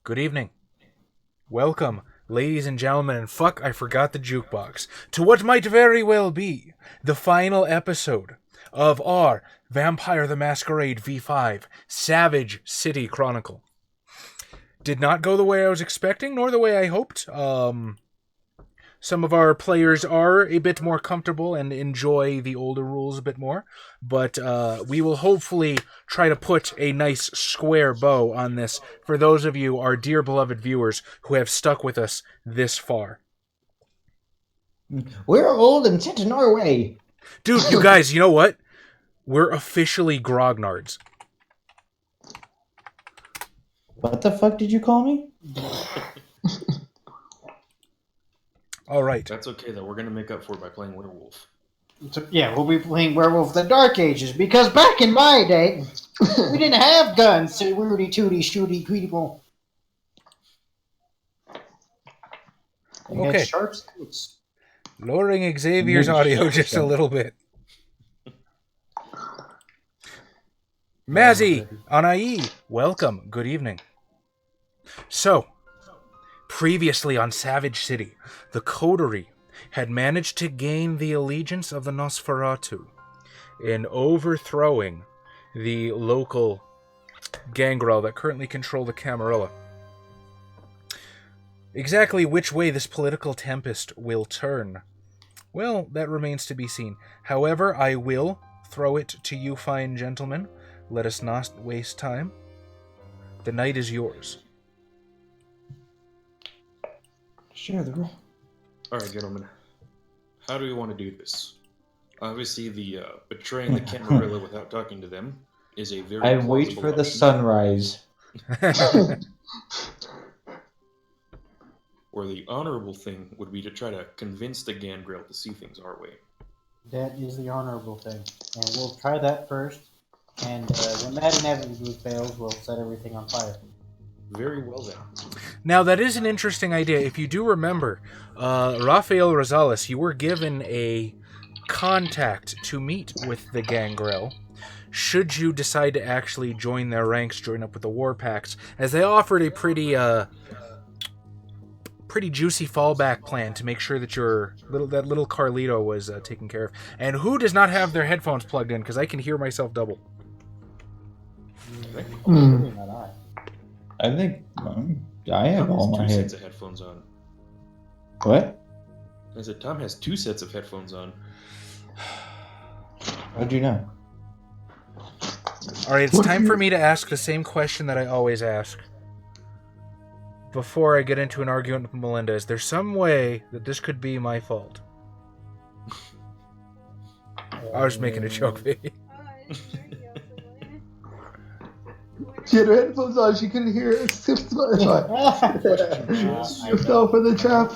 Good evening. Welcome, ladies and gentlemen, and fuck, I forgot the jukebox, to what might very well be the final episode of our Vampire the Masquerade V5 Savage City Chronicle. Did not go the way I was expecting, nor the way I hoped. Some of our players are a bit more comfortable and enjoy the older rules a bit more, but we will hopefully try to put a nice square bow on this for those of you, our dear beloved viewers, who have stuck with us this far. We're old and set in our way. Dude, you guys, you know what? We're officially grognards. What the fuck did you call me? All right. That's okay, though. We're going to make up for it by playing Werewolf. Yeah, we'll be playing Werewolf in the Dark Ages, because back in my day, we didn't have guns to rooty tooty shooty tweetable. Okay. Had sharp scoots. Lowering Xavier's audio just a little bit. Mazzy, Anai, welcome. Good evening. So, previously on Savage City, the Coterie had managed to gain the allegiance of the Nosferatu in overthrowing the local gangrel that currently control the Camarilla. Exactly which way this political tempest will turn, well, that remains to be seen. However, I will throw it to you fine gentlemen. Let us not waste time. The night is yours. Share the roll. Alright, gentlemen. How do we want to do this? Obviously, the betraying the Camarilla without talking to them is a very I wait for the option. sunrise. Or the honorable thing would be to try to convince the Gangrel to see things our way. That is the honorable thing. And we'll try that first. And when that inevitably fails, we'll set everything on fire. Very well, then. Now, that is an interesting idea. If you do remember, Rafael Rosales, you were given a contact to meet with the Gangrel, should you decide to actually join their ranks, join up with the War Pacts, as they offered a pretty juicy fallback plan to make sure that that little Carlito was taken care of. And who does not have their headphones plugged in? Because I can hear myself double. Not I. I think I have Tom all has my two head. sets of headphones on. What? I said Tom has 2 sets of headphones on. How'd you know? All right, it's time for me to ask the same question that I always ask. Before I get into an argument with Melinda, is there some way that this could be my fault? I was making a joke, baby. She had her headphones on, she couldn't hear it. She fell for the trap.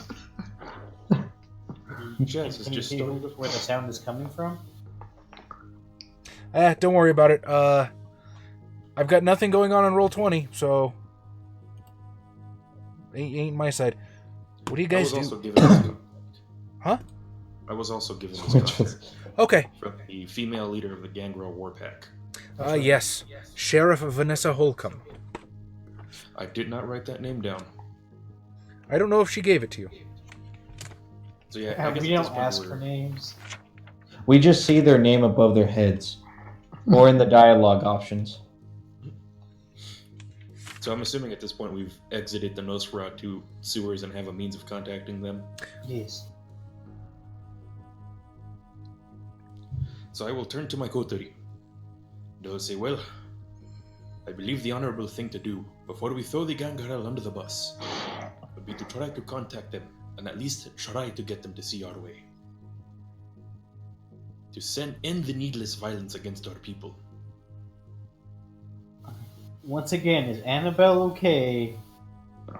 Jazz is Can you just see starting. where the sound is coming from? Don't worry about it. I've got nothing going on Roll20, so ain't my side. What do you guys I was do? also given this Huh? I was also given this Which contact Okay. from the female leader of the Gangrel War Pack. Yes. Sheriff Vanessa Holcomb. I did not write that name down. I don't know if she gave it to you. So yeah, I guess We at this don't point ask we're- for names. We just see their name above their heads. Or in the dialogue options. So I'm assuming at this point we've exited the Nosferatu sewers and have a means of contacting them. Yes. So I will turn to my coterie. They'll say, well, I believe the honorable thing to do before we throw the Gangrel under the bus would be to try to contact them and at least try to get them to see our way. To end the needless violence against our people. Once again, is Annabelle okay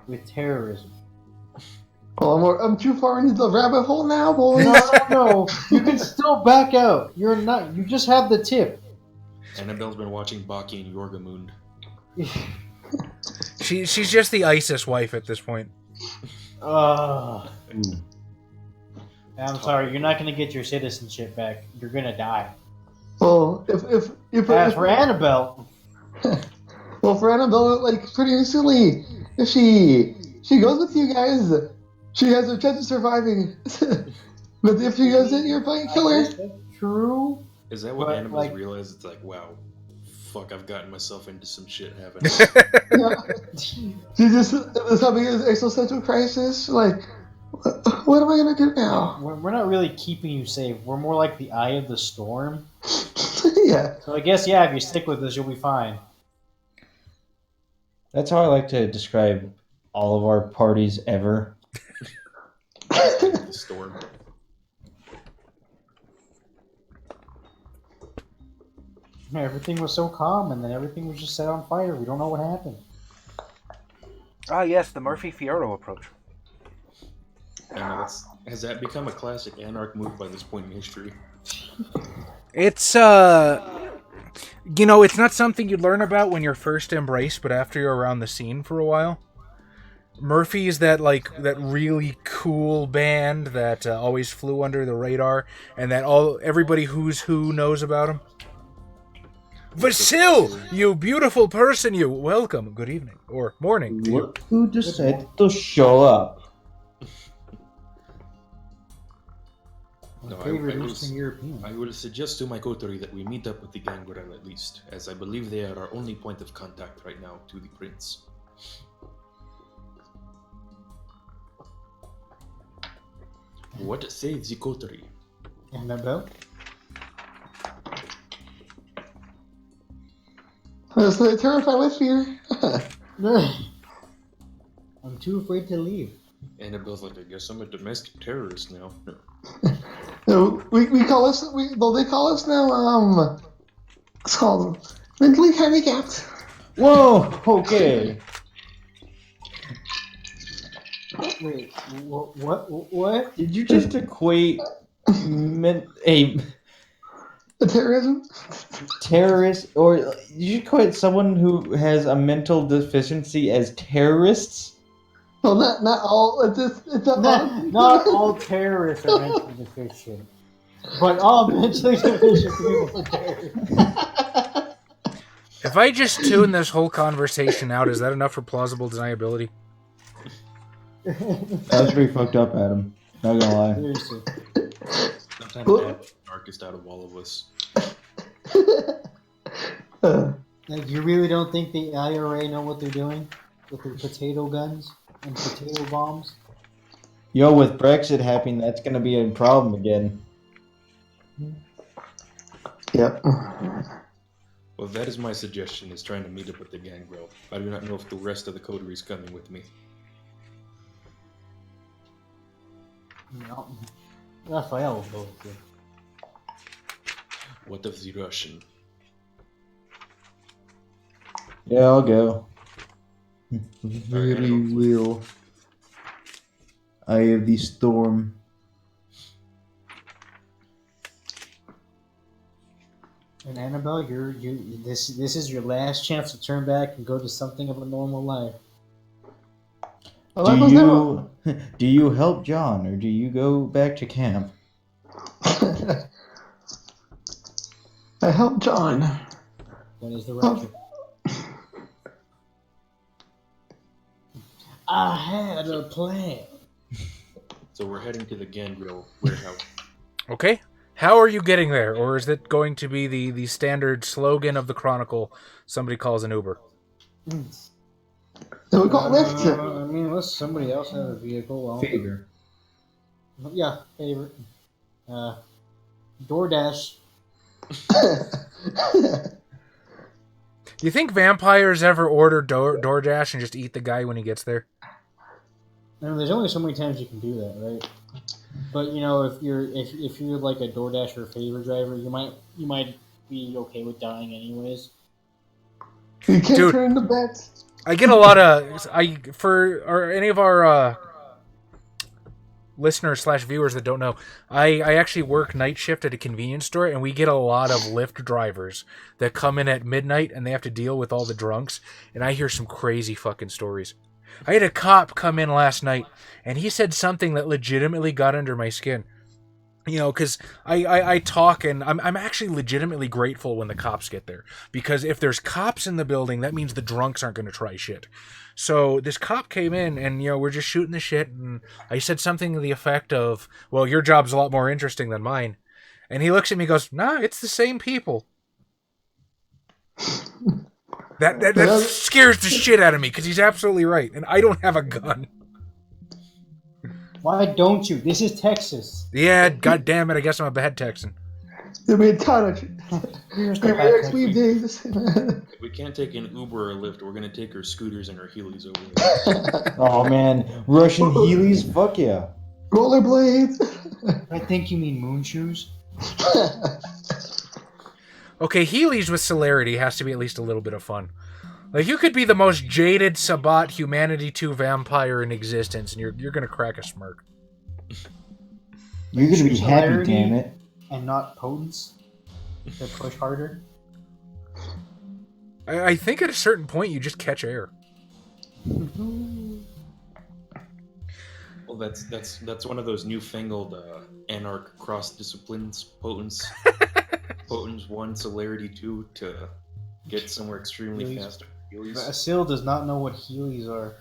with terrorism? Well, I'm too far into the rabbit hole now, boys. No. You can still back out. You're not. You just have the tip. Annabelle's been watching Baki and Yorgamund. She's just the ISIS wife at this point. I'm sorry. You're not going to get your citizenship back. You're going to die. Well, if As for Annabelle, well, for Annabelle, like pretty recently, If she goes with you guys, she has a chance of surviving. But if she doesn't, you're playing killer. That's true. Is that what But, animals like- realize? It's like, wow, fuck, I've gotten myself into some shit, haven't I? Yeah. She just is having an existential crisis. Like, what am I gonna do now? We're not really keeping you safe. We're more like the eye of the storm. Yeah. So I guess, yeah, if you stick with us, you'll be fine. That's how I like to describe all of our parties ever. The storm. Everything was so calm, and then everything was just set on fire. We don't know what happened. Ah, yes, the Murphy-Fierro approach. Has that become a classic Anarch move by this point in history? It's, it's not something you learn about when you're first embraced, but after you're around the scene for a while. Murphy is that really cool band that always flew under the radar, and that everybody who's who knows about him. Vasil, you beautiful person, you. Welcome. Good evening. Or morning to you. Look who decided to show up. No, Favorite I Eastern European. I will suggest to my coterie that we meet up with the Gangrel at least, as I believe they are our only point of contact right now to the prince. What says the coterie? Annabelle? I was terrified with fear. I'm too afraid to leave. Annabelle's like, I guess I'm a domestic terrorist now. No, we call us. They call us now. It's called mentally handicapped. Whoa, okay. Wait, what? Did you just equate a The terrorism. terrorist, or did you equate someone who has a mental deficiency as terrorists? Well, not all. It's Not all terrorists are mentally deficient. But all mentally deficient people are terrorists. If I just tune this whole conversation out, is that enough for plausible deniability? That was pretty fucked up, Adam. Not gonna lie. Seriously. Sometimes that's the darkest out of all of us. Like, you really don't think the IRA know what they're doing with their potato guns and potato bombs? Yo, with Brexit happening, that's gonna be a problem again. Yep. Well, that is my suggestion, is trying to meet up with the Gangrel. I do not know if the rest of the coterie is coming with me. No. Raphael will go with you. What of the Russian? Yeah, I'll go. Very well. Eye of the storm. And Annabelle, this is your last chance to turn back and go to something of a normal life. Do you help John, or do you go back to camp? I helped John. That is the rapture. I had a plan. So we're heading to the Gangrel warehouse. Okay. How are you getting there? Or is it going to be the standard slogan of the Chronicle, somebody calls an Uber? So we got left. I mean, unless somebody else has a vehicle. Well, Favor. yeah, favorite. DoorDash. You think vampires ever order DoorDash and just eat the guy when he gets there? I mean, there's only so many times you can do that, right? But you know, if you're like a DoorDash or a favor driver, you might be okay with dying anyways. You can't Dude. turn the bets. I get a lot of any of our listeners / viewers that don't know, I actually work night shift at a convenience store, and we get a lot of Lyft drivers that come in at midnight and they have to deal with all the drunks, and I hear some crazy fucking stories. I had a cop come in last night, and he said something that legitimately got under my skin. You know, because I talk, and I'm actually legitimately grateful when the cops get there. Because if there's cops in the building, that means the drunks aren't going to try shit. So this cop came in, and, you know, we're just shooting the shit, and I said something to the effect of, well, your job's a lot more interesting than mine. And he looks at me and goes, nah, it's the same people. That scares the shit out of me, because he's absolutely right, and I don't have a gun. Why don't you? This is Texas. Yeah, god damn it, I guess I'm a bad Texan. I mean, kind Here's of. the fact We days. If we can't take an Uber or a Lyft, we're gonna take our scooters and our Heelys over there. Oh man, Russian Heelys, fuck yeah. Rollerblades. I think you mean moon shoes. Okay, Heelys with celerity has to be at least a little bit of fun. Like, you could be the most jaded Sabbat Humanity 2 vampire in existence, and you're gonna crack a smirk. You're gonna be happy, Celerity damn it. And not potence. They push harder. I think at a certain point you just catch air. Well, that's one of those newfangled anarch cross disciplines. Potence 1, celerity 2 to get somewhere extremely Heelys. fast. Heelys. Vasil does not know what Heelys are.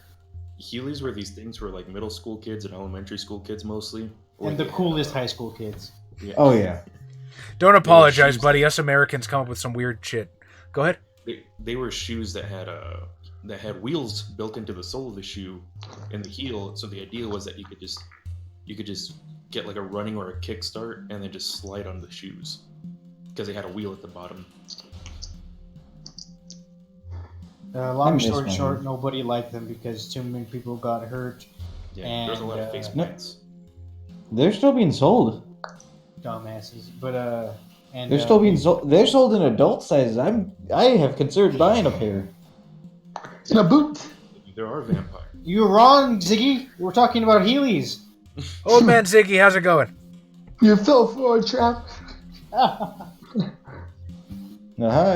Heelys were these things for like middle school kids and elementary school kids mostly. And the coolest high school kids. Yeah. Oh yeah. Don't apologize, buddy. Us Americans come up with some weird shit. Go ahead. They were shoes that had wheels built into the sole of the shoe and the heel. So the idea was that you could just get like a running or a kick start and then just slide on the shoes because they had a wheel at the bottom. Long story short, nobody liked them because too many people got hurt. Yeah, there's a lot of face plants. They're still being sold. Dumbasses. But and They're still being sold. They're sold in adult sizes. I have considered buying a pair. In a boot. There are vampires. You're wrong, Ziggy. We're talking about Heelys. Old man Ziggy, how's it going? You fell for a trap. Aha,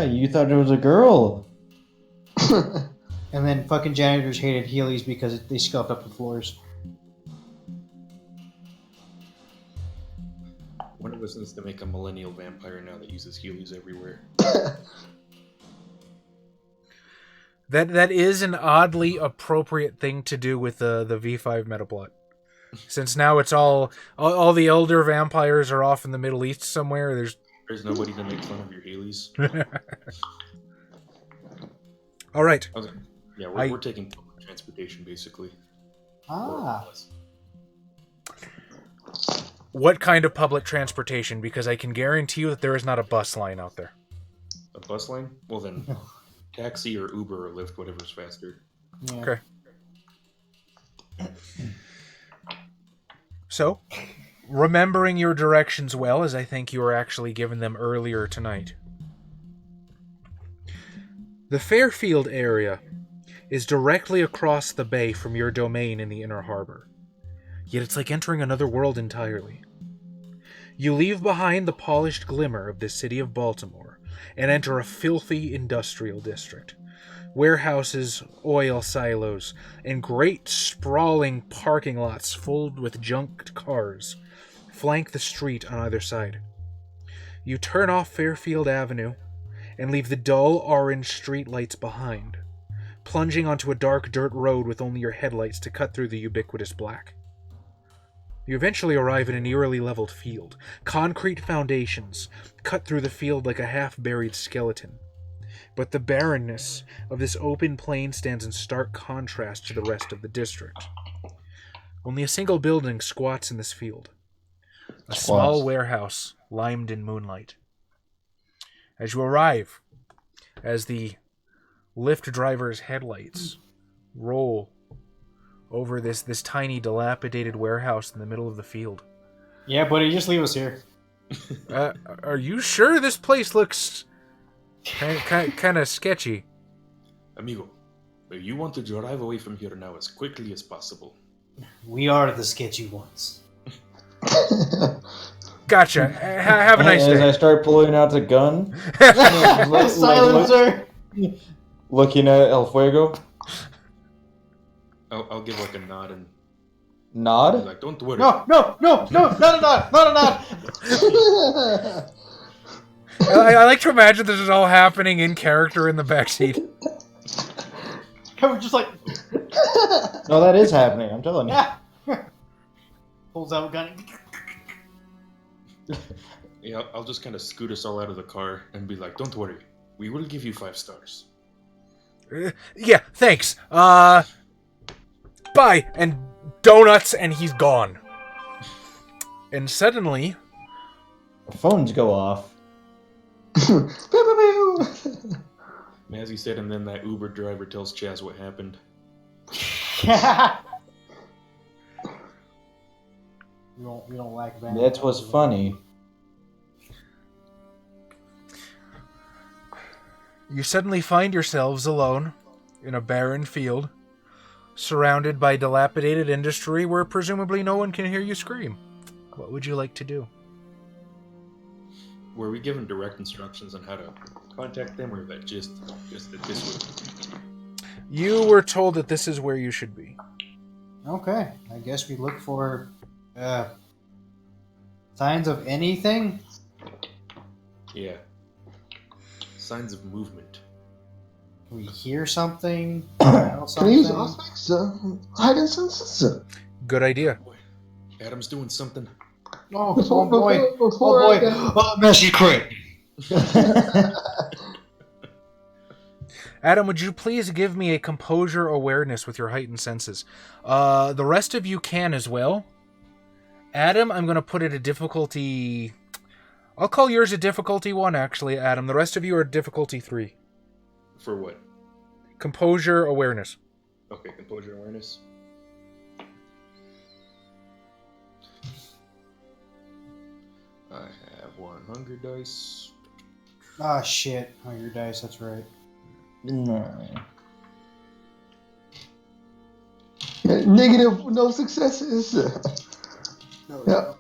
you thought it was a girl. And then fucking janitors hated Heelys because they scuffed up the floors. One of us needs to make a millennial vampire now that uses Heelys everywhere. That is an oddly appropriate thing to do with the V5 metaplot. Since now it's all the elder vampires are off in the Middle East somewhere. There's nobody to make fun of your Heelys. All right. Yeah, we're taking public transportation basically. Ah. What kind of public transportation? Because I can guarantee you that there is not a bus line out there. A bus line? Well then, taxi or Uber or Lyft, whatever's faster. Yeah. Okay. So, remembering your directions well, as I think you were actually given them earlier tonight. The Fairfield area is directly across the bay from your domain in the Inner Harbor. Yet it's like entering another world entirely. You leave behind the polished glimmer of the city of Baltimore and enter a filthy industrial district. Warehouses, oil silos, and great sprawling parking lots filled with junked cars flank the street on either side. You turn off Fairfield Avenue and leave the dull orange streetlights behind, plunging onto a dark dirt road with only your headlights to cut through the ubiquitous black. You eventually arrive in an eerily leveled field. Concrete foundations cut through the field like a half-buried skeleton. But the barrenness of this open plain stands in stark contrast to the rest of the district. Only a single building squats in this field. A small warehouse limed in moonlight. As you arrive, as the Lyft driver's headlights roll over this tiny dilapidated warehouse in the middle of the field. Yeah, buddy, just leave us here. Are you sure this place looks kind of sketchy? Amigo, you want to drive away from here now as quickly as possible. We are the sketchy ones. Gotcha. Have a nice As day. I start pulling out the gun, Silencer! looking at El Fuego. I'll give like a nod and Nod? Like, don't worry. No, not a nod. I like to imagine this is all happening in character in the backseat. Cover just like, No, that is happening. I'm telling you. yeah. Pulls out a gun. Yeah, I'll just kind of scoot us all out of the car and be like, don't worry. We will give you 5 stars. Yeah, thanks. Bye. And donuts, and he's gone. And suddenly, Phones go off. As he said, and then that Uber driver tells Chaz what happened. You don't like that. That was funny. you suddenly find yourselves alone in a barren field, surrounded by dilapidated industry where presumably no one can hear you scream. What would you like to do? Were we given direct instructions on how to contact them, or that just that this would... You were told that this is where you should be. Okay, I guess we look for signs of anything. Yeah. Signs of movement. Can we hear something? Smell Can I use something? aspects? Hiding senses? Good idea. Boy, Adam's doing something. Oh, Before- boy. before Oh I boy. get- Oh, messy crit. Adam, would you please give me a composure awareness with your heightened senses? The rest of you can as well. Adam, I'm going to put it a difficulty... I'll call yours a difficulty 1, actually, Adam. The rest of you are difficulty 3. For what? Composure awareness. Okay, composure awareness. I have 1 hunger dice. Ah, shit. Oh, your dice, that's right. Negative, no successes. Yeah.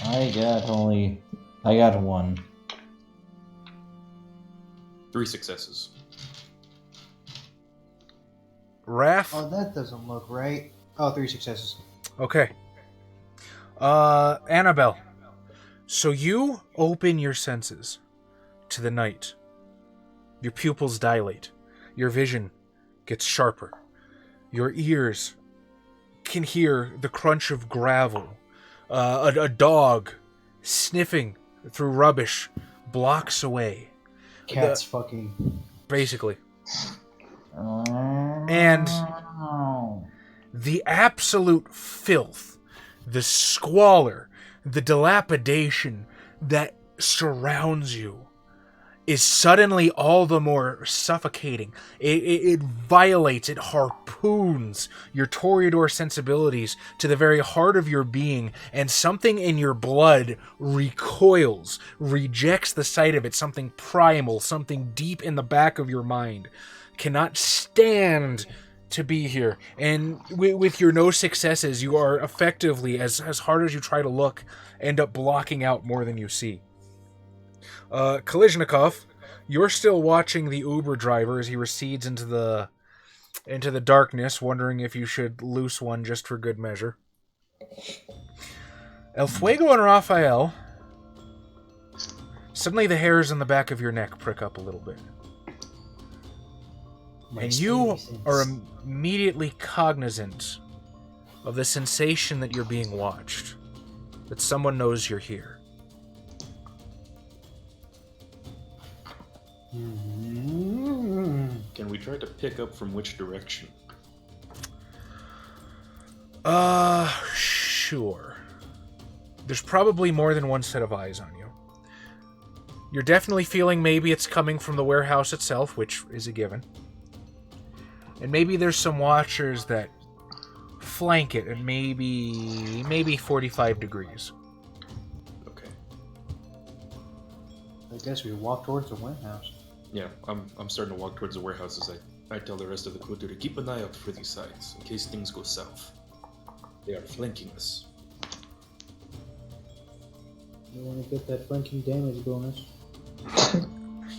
I got 1. 3 successes. Raph? Oh, that doesn't look right. Oh, 3 successes. Okay. Annabelle. So you open your senses to the night. Your pupils dilate. Your vision gets sharper. Your ears can hear the crunch of gravel. A dog sniffing through rubbish blocks away. Cat's fucking... Basically. And the absolute filth, the squalor, the dilapidation that surrounds you is suddenly all the more suffocating. It violates, it harpoons your Toreador sensibilities to the very heart of your being, and something in your blood recoils, rejects the sight of it, something primal, something deep in the back of your mind. Cannot stand to be here. And with your no successes, you are effectively, as hard as you try to look, end up blocking out more than you see. Kolizhnikov, you're still watching the Uber driver as he recedes into the darkness, wondering if you should loose one just for good measure. El Fuego and Raphael, suddenly the hairs on the back of your neck prick up a little bit. And you are immediately cognizant of the sensation that you're being watched, that someone knows you're here. Can we try to pick up from which direction? Sure. There's probably more than one set of eyes on you. You're definitely feeling maybe it's coming from the warehouse itself, which is a given. And maybe there's some watchers that flank it at maybe 45 degrees. Okay. I guess we walk towards the warehouse. Yeah, I'm starting to walk towards the warehouse as I tell the rest of the Kotu to keep an eye out for these sides, in case things go south. They are flanking us. You want to get that flanking damage bonus?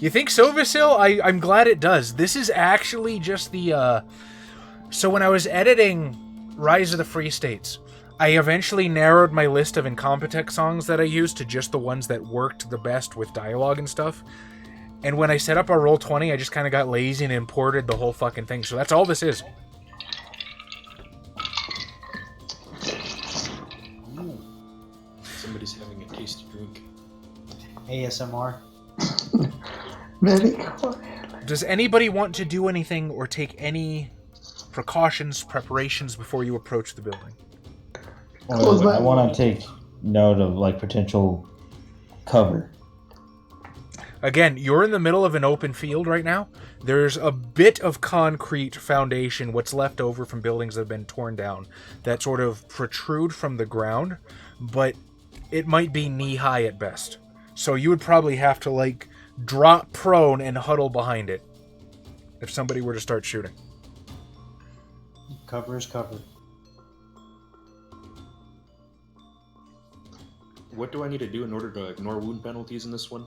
You think so, Vasil? I'm glad it does. This is actually just the... So when I was editing Rise of the Free States, I eventually narrowed my list of Incompetech songs that I used to just the ones that worked the best with dialogue and stuff. And when I set up our Roll20, I just kind of got lazy and imported the whole fucking thing. So that's all this is. Somebody's having a tasty drink. ASMR. Very quiet. Does anybody want to do anything or take any preparations before you approach the building? Close my- I want to take note of like potential cover. Again, you're in the middle of an open field right now. There's a bit of concrete foundation, what's left over from buildings that have been torn down, that sort of protrude from the ground, but it might be knee-high at best. So you would probably have to, like, drop prone and huddle behind it if somebody were to start shooting. Cover is cover. What do I need to do in order to ignore wound penalties in this one?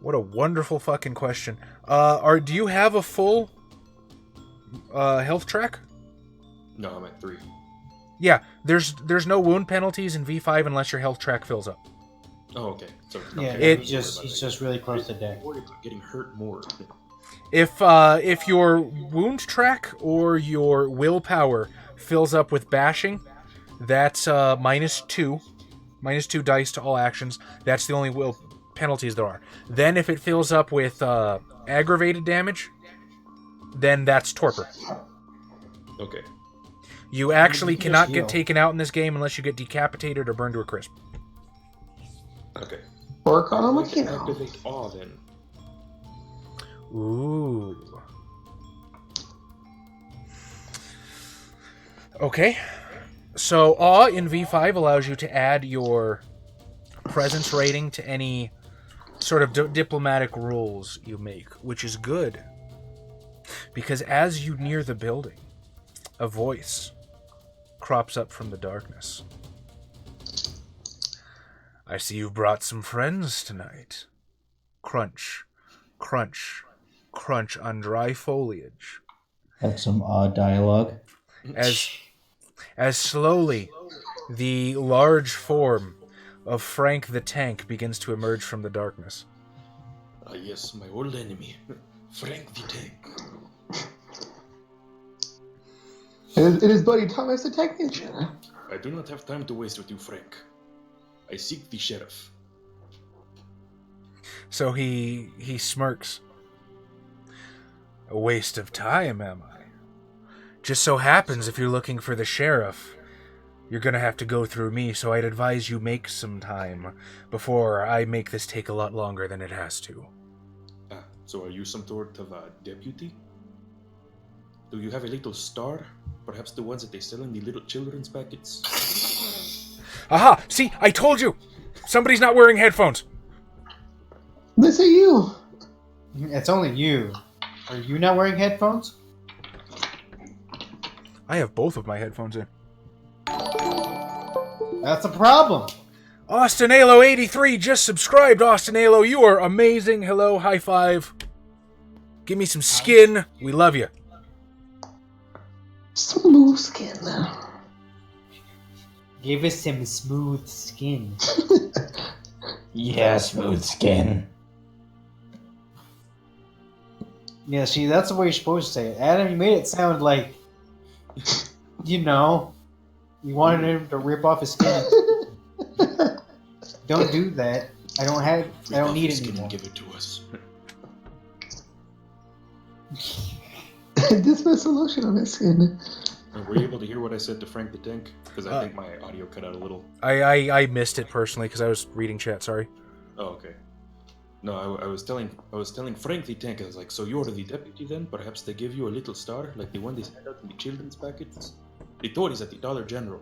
What a wonderful fucking question. Do you have a full health track? No, I'm at 3. Yeah, there's no wound penalties in V5 unless your health track fills up. Oh, okay. So Yeah, okay. he's just really close to death. I'm worried about getting hurt more. If your wound track or your willpower fills up with bashing, that's -2 dice to all actions. That's the only will penalties there are. Then if it fills up with aggravated damage, then that's torpor. Okay. You actually You can cannot just get heal. taken out in this game unless you get decapitated or burned to a crisp. Okay. Work on I'd him like to again. activate awe then. Ooh. Okay. So awe in V5 allows you to add your presence rating to any sort of diplomatic rules you make, which is good. Because as you near the building, a voice crops up from the darkness. I see you've brought some friends tonight. Crunch, crunch, crunch on dry foliage. That's some odd dialogue. As slowly the large form of Frank the Tank begins to emerge from the darkness. Ah, yes, my old enemy, Frank the Tank. It is Buddy Thomas the Technician. I do not have time to waste with you, Frank. I seek the sheriff. So he smirks. A waste of time, am I? Just so happens if you're looking for the sheriff, you're gonna have to go through me, so I'd advise you make some time before I make this take a lot longer than it has to. Ah, so are you some sort of a deputy? Do you have a little star? Perhaps the ones that they sell in the little children's packets? Aha! See, I told you! Somebody's not wearing headphones. This are you. It's only you. Are you not wearing headphones? I have both of my headphones in. That's a problem. AustinAlo83 just subscribed. AustinAlo, you are amazing. Hello, high five. Give me some skin. We love you. Smooth skin. Give us some smooth skin. Yeah, smooth skin. Yeah, see, that's the way you're supposed to say it. Adam, you made it sound like, you know, you wanted him to rip off his skin. Don't do that. I don't need it skin anymore. and give it to us. This was solution on his skin. Were you able to hear what I said to Frank the Tank? Because I think my audio cut out a little. I missed it personally because I was reading chat. Sorry. Oh, okay. No, I was telling Frank the Tank. I was like, so you're the deputy then? Perhaps they give you a little star like the one they send out in the children's packets. The toys at the Dollar General.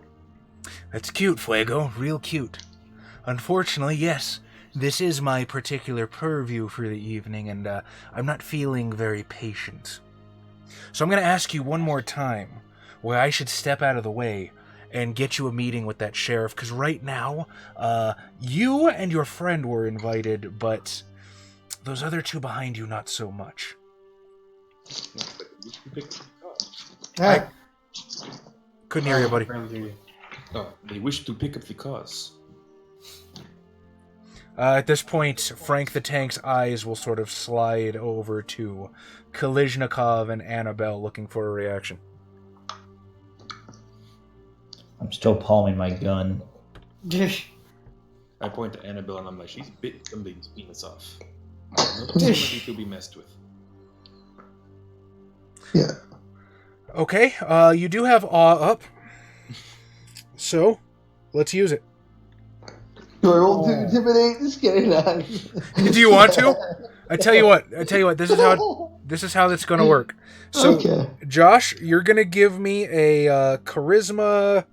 That's cute, Fuego. Real cute. Unfortunately, yes. This is my particular purview for the evening, and I'm not feeling very patient. So I'm going to ask you one more time where I should step out of the way and get you a meeting with that sheriff, because right now, you and your friend were invited, but those other two behind you, not so much. Ah, Couldn't hear you, buddy. They wish to pick up the cause. At this point, Frank the Tank's eyes will sort of slide over to Kolizhnikov and Annabelle, looking for a reaction. I'm still palming my gun. I point to Annabelle and I'm like, she's bit somebody's penis off. Not somebody to be messed with. Yeah. Okay, you do have awe up. So, let's use it. Do I roll to intimidate? Just kidding. Do you want to? I tell you what. This is how that's going to work. So, Okay. Josh, you're going to give me a charisma.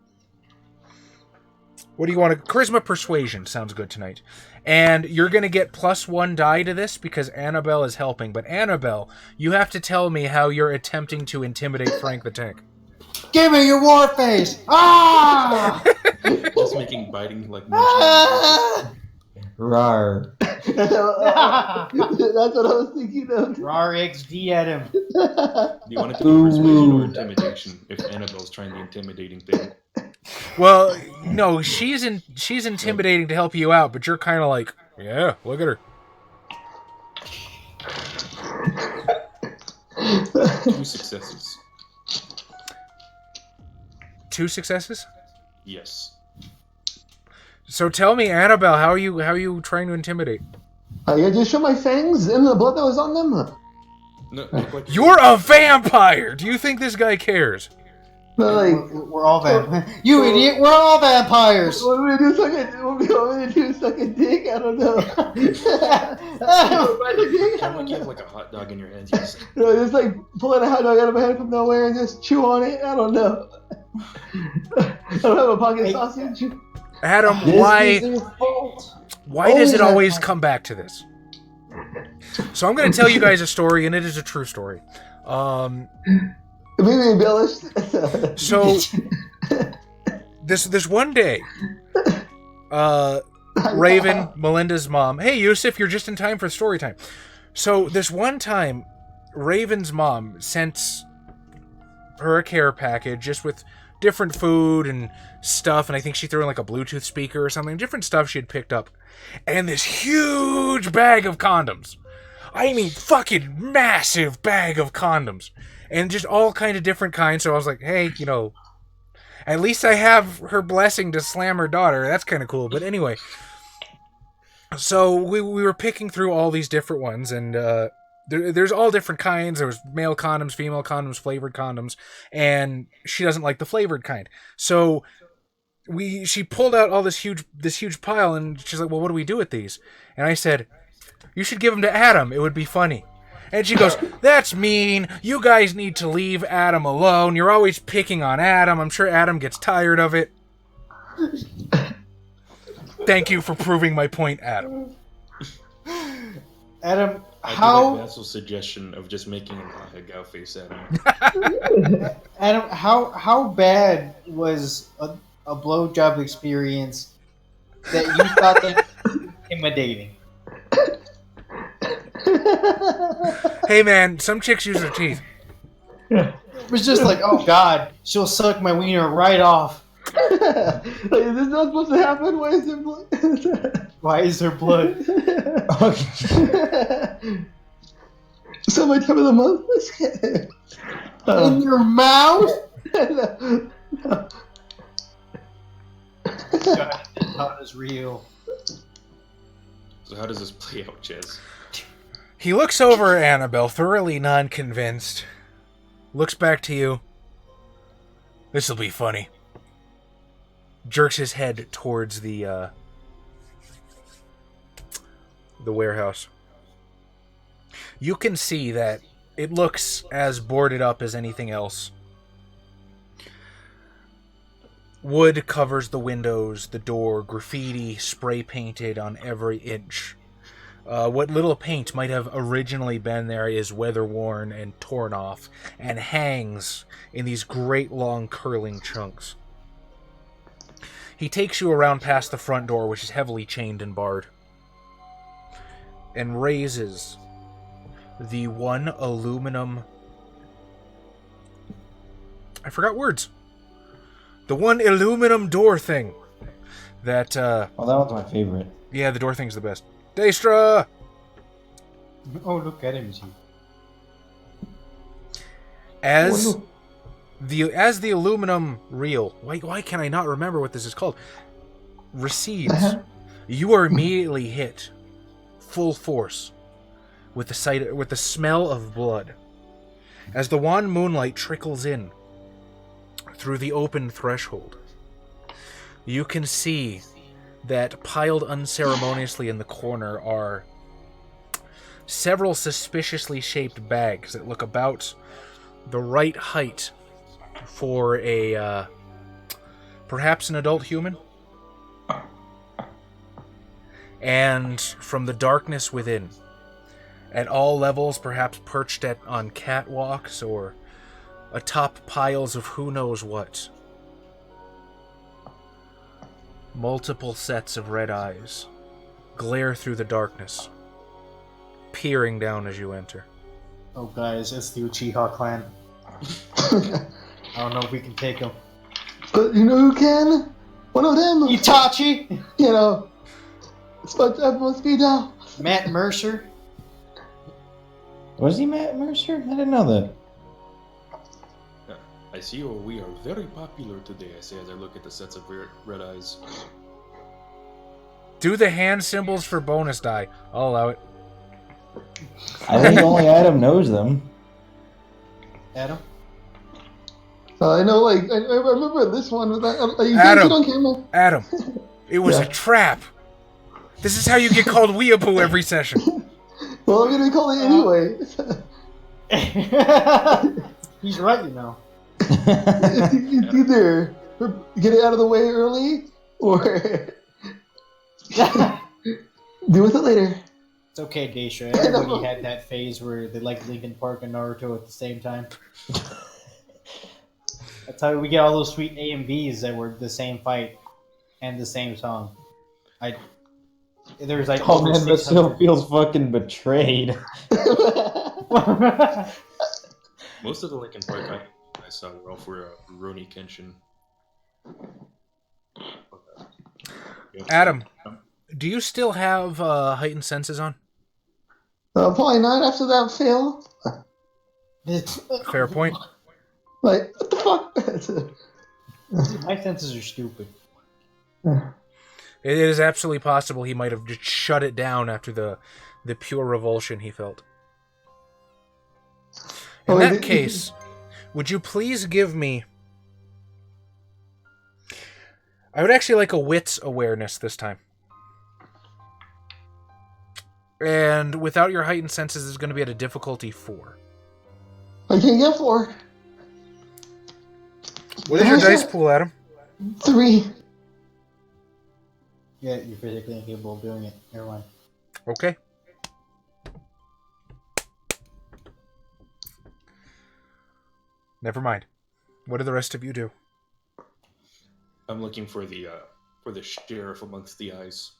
What do you want? Charisma persuasion sounds good tonight. And you're going to get +1 die to this because Annabelle is helping. But Annabelle, you have to tell me how you're attempting to intimidate Frank the Tank. Give me your war face! Ah! Just making biting like Rar. That's what I was thinking of. Rar XD at him. Do you want it to be persuasion or intimidation if Annabelle's trying the intimidating thing? Well, no, she's intimidating to help you out, but you're kind of like, yeah, look at her. 2 successes. 2 successes? Yes. So tell me, Annabelle, how are you trying to intimidate? I gotta just show my fangs and the blood that was on them. No, like, You're a vampire! Do you think this guy cares? No, like, We're all vampires. You idiot! We're all vampires! what am I gonna do? Suck a dick? I don't know. kind of like you have like a hot dog in your hands. Yes. No, just like pulling a hot dog out of my hand from nowhere and just chew on it. I don't know. I don't have a pocket sausage. Adam, why does it always come back to this? So I'm going to tell you guys a story, and it is a true story. Maybe embellished. So this one day, Raven, Melinda's mom. Hey, Yusuf, you're just in time for story time. So this one time, Raven's mom sent her a care package just with different food and stuff, and I think she threw in like a Bluetooth speaker or something, different stuff she had picked up, and this huge bag of condoms. I mean, fucking massive bag of condoms, and just all kind of different kinds. So I was like, hey, at least I have her blessing to slam her daughter. That's kind of cool. But anyway, so we were picking through all these different ones, and there's all different kinds. There was male condoms, female condoms, flavored condoms, and she doesn't like the flavored kind. So she pulled out all this huge pile, and she's like, well, what do we do with these? And I said, you should give them to Adam. It would be funny. And she goes, that's mean. You guys need to leave Adam alone. You're always picking on Adam. I'm sure Adam gets tired of it. Thank you for proving my point, Adam. Adam, I how... do like Vasil's suggestion of just making a gow face at him. Adam, how bad was a blowjob experience that you thought that intimidating? Hey, man, some chicks use their teeth. It was just like, oh god, she'll suck my wiener right off. Like, is this not supposed to happen? Why is there blood? Why is there blood? So my time of the month? In your mouth? No. God, this thought is real. So how does this play out, Chaz? He looks over at Annabelle, thoroughly non-convinced. Looks back to you. This'll be funny. Jerks his head towards the warehouse. You can see that it looks as boarded up as anything else. Wood covers the windows, the door, graffiti spray painted on every inch. What little paint might have originally been there is weather-worn and torn off, and hangs in these great long curling chunks. He takes you around past the front door, which is heavily chained and barred, and raises the one aluminum... I forgot words. The one aluminum door thing. That, Oh, that was my favorite. Yeah, the door thing's the best. Daestra! Oh, look at him, G. As the aluminum reel, why can I not remember what this is called? Recedes. You are immediately hit, full force, with the smell of blood, as the wan moonlight trickles in through the open threshold. You can see that piled unceremoniously in the corner are several suspiciously shaped bags that look about the right height for a perhaps an adult human. And from the darkness within, at all levels, perhaps perched on catwalks or atop piles of who knows what, multiple sets of red eyes glare through the darkness, peering down as you enter. Oh, guys, it's the Uchiha clan. I don't know if we can take them. But you know who can? One of them. Itachi! You know. SpongeBob must be down. Matt Mercer? Was he Matt Mercer? I didn't know that. I see we are very popular today, I say as I look at the sets of red eyes. Do the hand symbols for bonus die. I'll allow it. I think only Adam knows them. Adam? I know, like, I remember this one. You can't Adam. see it on camera. Adam, it was Yeah. a trap. This is how you get called weeaboo every session. Well, I'm gonna call it anyway. He's right, you know. It's either get it out of the way early or deal with it later. It's okay, Daestra. Everybody had that phase where they liked Linkin Park and Naruto at the same time. That's how we get all those sweet A and Bs that were the same fight and the same song. There's like Oh over man, Vasil 600. feels fucking betrayed. Most of the Linkin Park I saw were all for Rurouni Kenshin. Adam, do you still have heightened senses on? Probably not after that fail. Fair point. Like, what the fuck? My senses are stupid. It is absolutely possible he might have just shut it down after the pure revulsion he felt. In that case, would you please give me... I would actually like a wits awareness this time. And without your heightened senses, it's going to be at a difficulty 4. I can't get 4. What is your dice pool, Adam? 3. Yeah, you're physically incapable of doing it. Never mind. Okay. Never mind. What do the rest of you do? I'm looking for the sheriff amongst the eyes.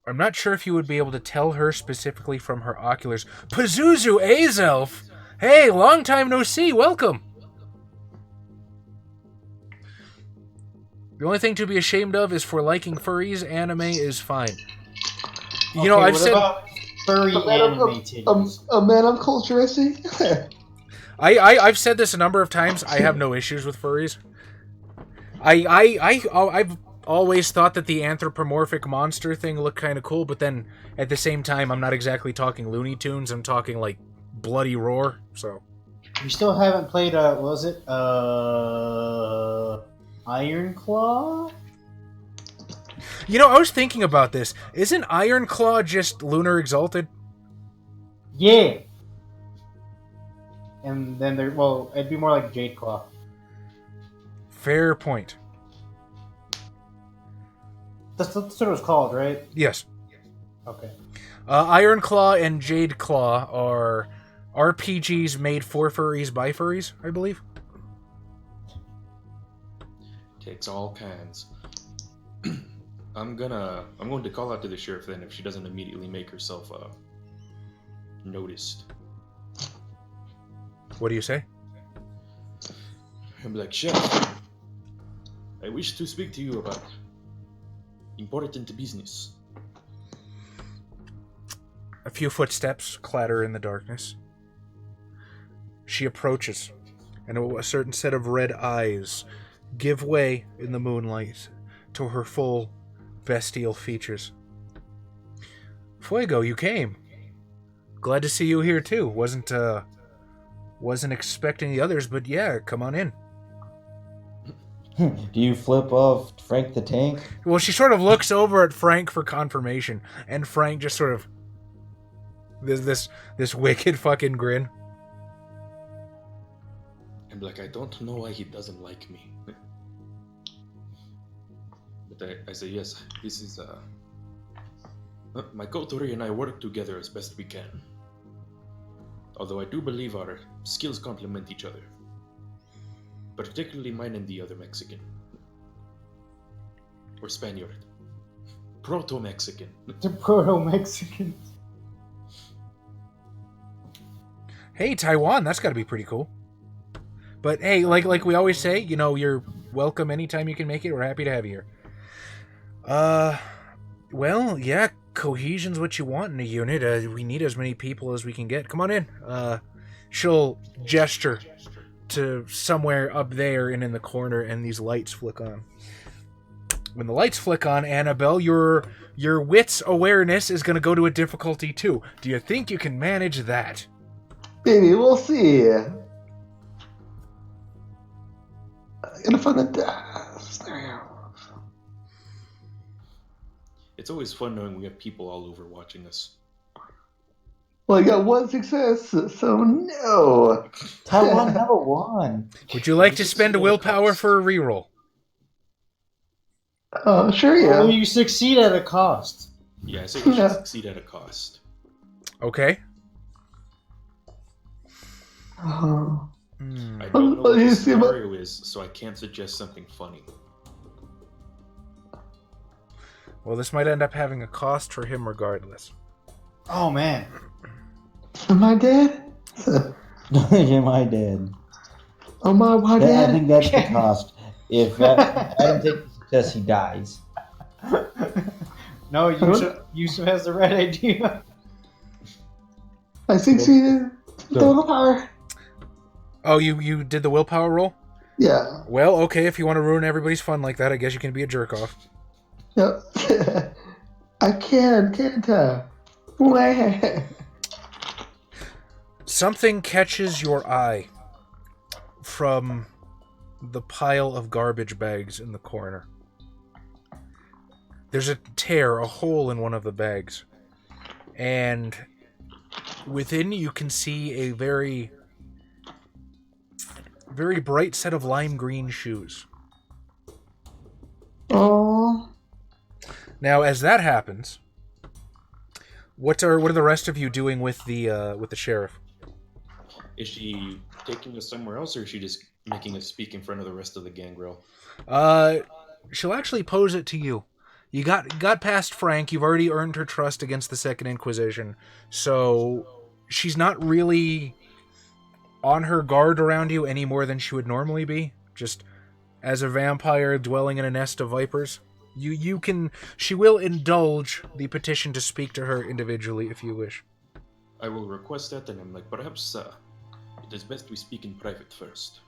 I'm not sure if you would be able to tell her specifically from her oculars. Pazuzu Azelf! Hey, long time no see, welcome! The only thing to be ashamed of is for liking furries. Anime is fine. You know, Okay, I've what said... about furry anime titties? A man of culture, I see. I've said this a number of times. I have no issues with furries. I've always thought that the anthropomorphic monster thing looked kind of cool, but then at the same time, I'm not exactly talking Looney Tunes. I'm talking like Bloody Roar. So You still haven't played, what was it? Iron Claw? you know, I was thinking about this. Isn't Iron Claw just Lunar Exalted? Yeah. And then it'd be more like Jade Claw. Fair point. That's what it was called, right? Yes. Okay. Iron Claw and Jade Claw are RPGs made for furries by furries, I believe. Takes all kinds. I'm going to call out to the sheriff then if she doesn't immediately make herself noticed. What do you say? and be like, Chef, I wish to speak to you about important business. A few footsteps clatter in the darkness. She approaches, and a certain set of red eyes give way in the moonlight to her full bestial features. Fuego, you came. Glad to see you here too. Wasn't expecting the others, but yeah, come on in. Do you flip off Frank the Tank? Well, she sort of looks over at Frank for confirmation, and Frank just sort of this wicked fucking grin. And be like, I don't know why he doesn't like me. But I say, yes, this is, my Kotori and I work together as best we can. Although I do believe our skills complement each other. Particularly mine and the other Mexican. Or Spaniard. Proto-Mexican. The proto-Mexicans. Hey, Taiwan, that's got to be pretty cool. But hey, like we always say, you know, you're welcome anytime you can make it. We're happy to have you here. Well, yeah, cohesion's what you want in a unit. We need as many people as we can get. Come on in. She'll gesture to somewhere up there and in the corner, and these lights flick on. When the lights flick on, Annabelle, your wit's awareness is going to go to a difficulty 2. Do you think you can manage that? Maybe we'll see. I'm gonna find the desk. There we go. It's always fun knowing we have people all over watching us. Well, I got 1 success, so no. Taiwan number 1. Would you like to spend a willpower for a reroll? Oh, sure, yeah. Oh, you succeed at a cost. Yeah, I say we should succeed at a cost. Okay. Oh. I don't know what the You see what- scenario is, so I can't suggest something funny. Well, this might end up having a cost for him regardless. Oh, man. Am I dead? Am I dead? Oh my, am I I dead? think that's the cost. If Adam takes the success, he dies. No, Yusuf has the right idea. I succeeded. Total power. Oh, you did the willpower roll? Yeah. Well, okay, if you want to ruin everybody's fun like that, I guess you can be a jerk-off. Yep. I can't Wah. Something catches your eye from the pile of garbage bags in the corner. There's a tear, a hole in one of the bags. And within you can see a very, very bright set of lime green shoes. Oh. Now, as that happens, what are the rest of you doing with the sheriff? Is she taking us somewhere else, or is she just making us speak in front of the rest of the gangrel? She'll actually pose it to you. You got past Frank. You've already earned her trust against the Second Inquisition, so she's not really on her guard around you any more than she would normally be. Just as a vampire dwelling in a nest of vipers, she will indulge the petition to speak to her individually if you wish. I will request that, and I'm like, perhaps it is best we speak in private first.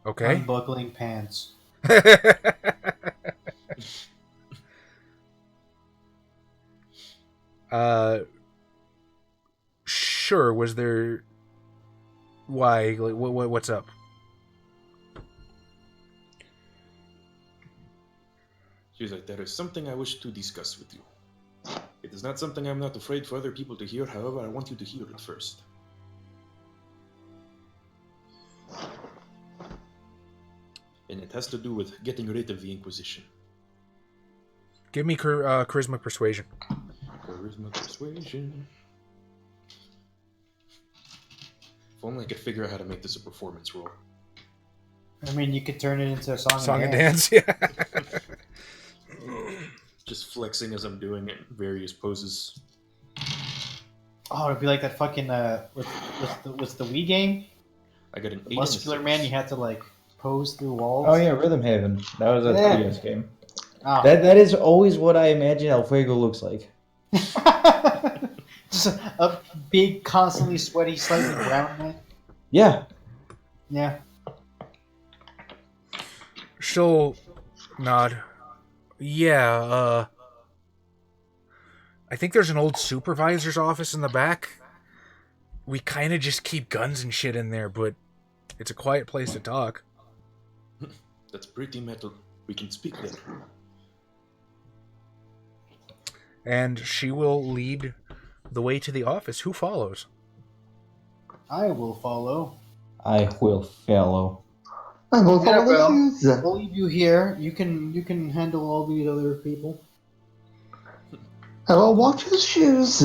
Okay. Unbuckling pants. Sure. Was there? Why? Like, what's up? She's like, there is something I wish to discuss with you. It is not something I'm not afraid for other people to hear, however, I want you to hear it first. And it has to do with getting rid of the Inquisition. Give me charisma persuasion. Charisma persuasion. If only I could figure out how to make this a performance roll. I mean, you could turn it into a Song and dance, yeah. Just flexing as I'm doing it in various poses. Oh, it'd be like that fucking what's the Wii game? I got an 8 and a Muscular 6. man, you had to like pose through walls. Oh yeah, Rhythm Haven. That was a Yeah. 3DS game. Ah. That is always what I imagine El Fuego looks like. Just a big, constantly sweaty, slightly brown man. Yeah. Yeah. She'll nod. Yeah, I think there's an old supervisor's office in the back. We kind of just keep guns and shit in there, but it's a quiet place to talk. That's pretty metal. We can speak there. And she will lead the way to the office. Who follows? I will follow. I will follow. I will follow the Annabelle, shoes. I'll leave you here. You can handle all these other people. I will watch the shoes.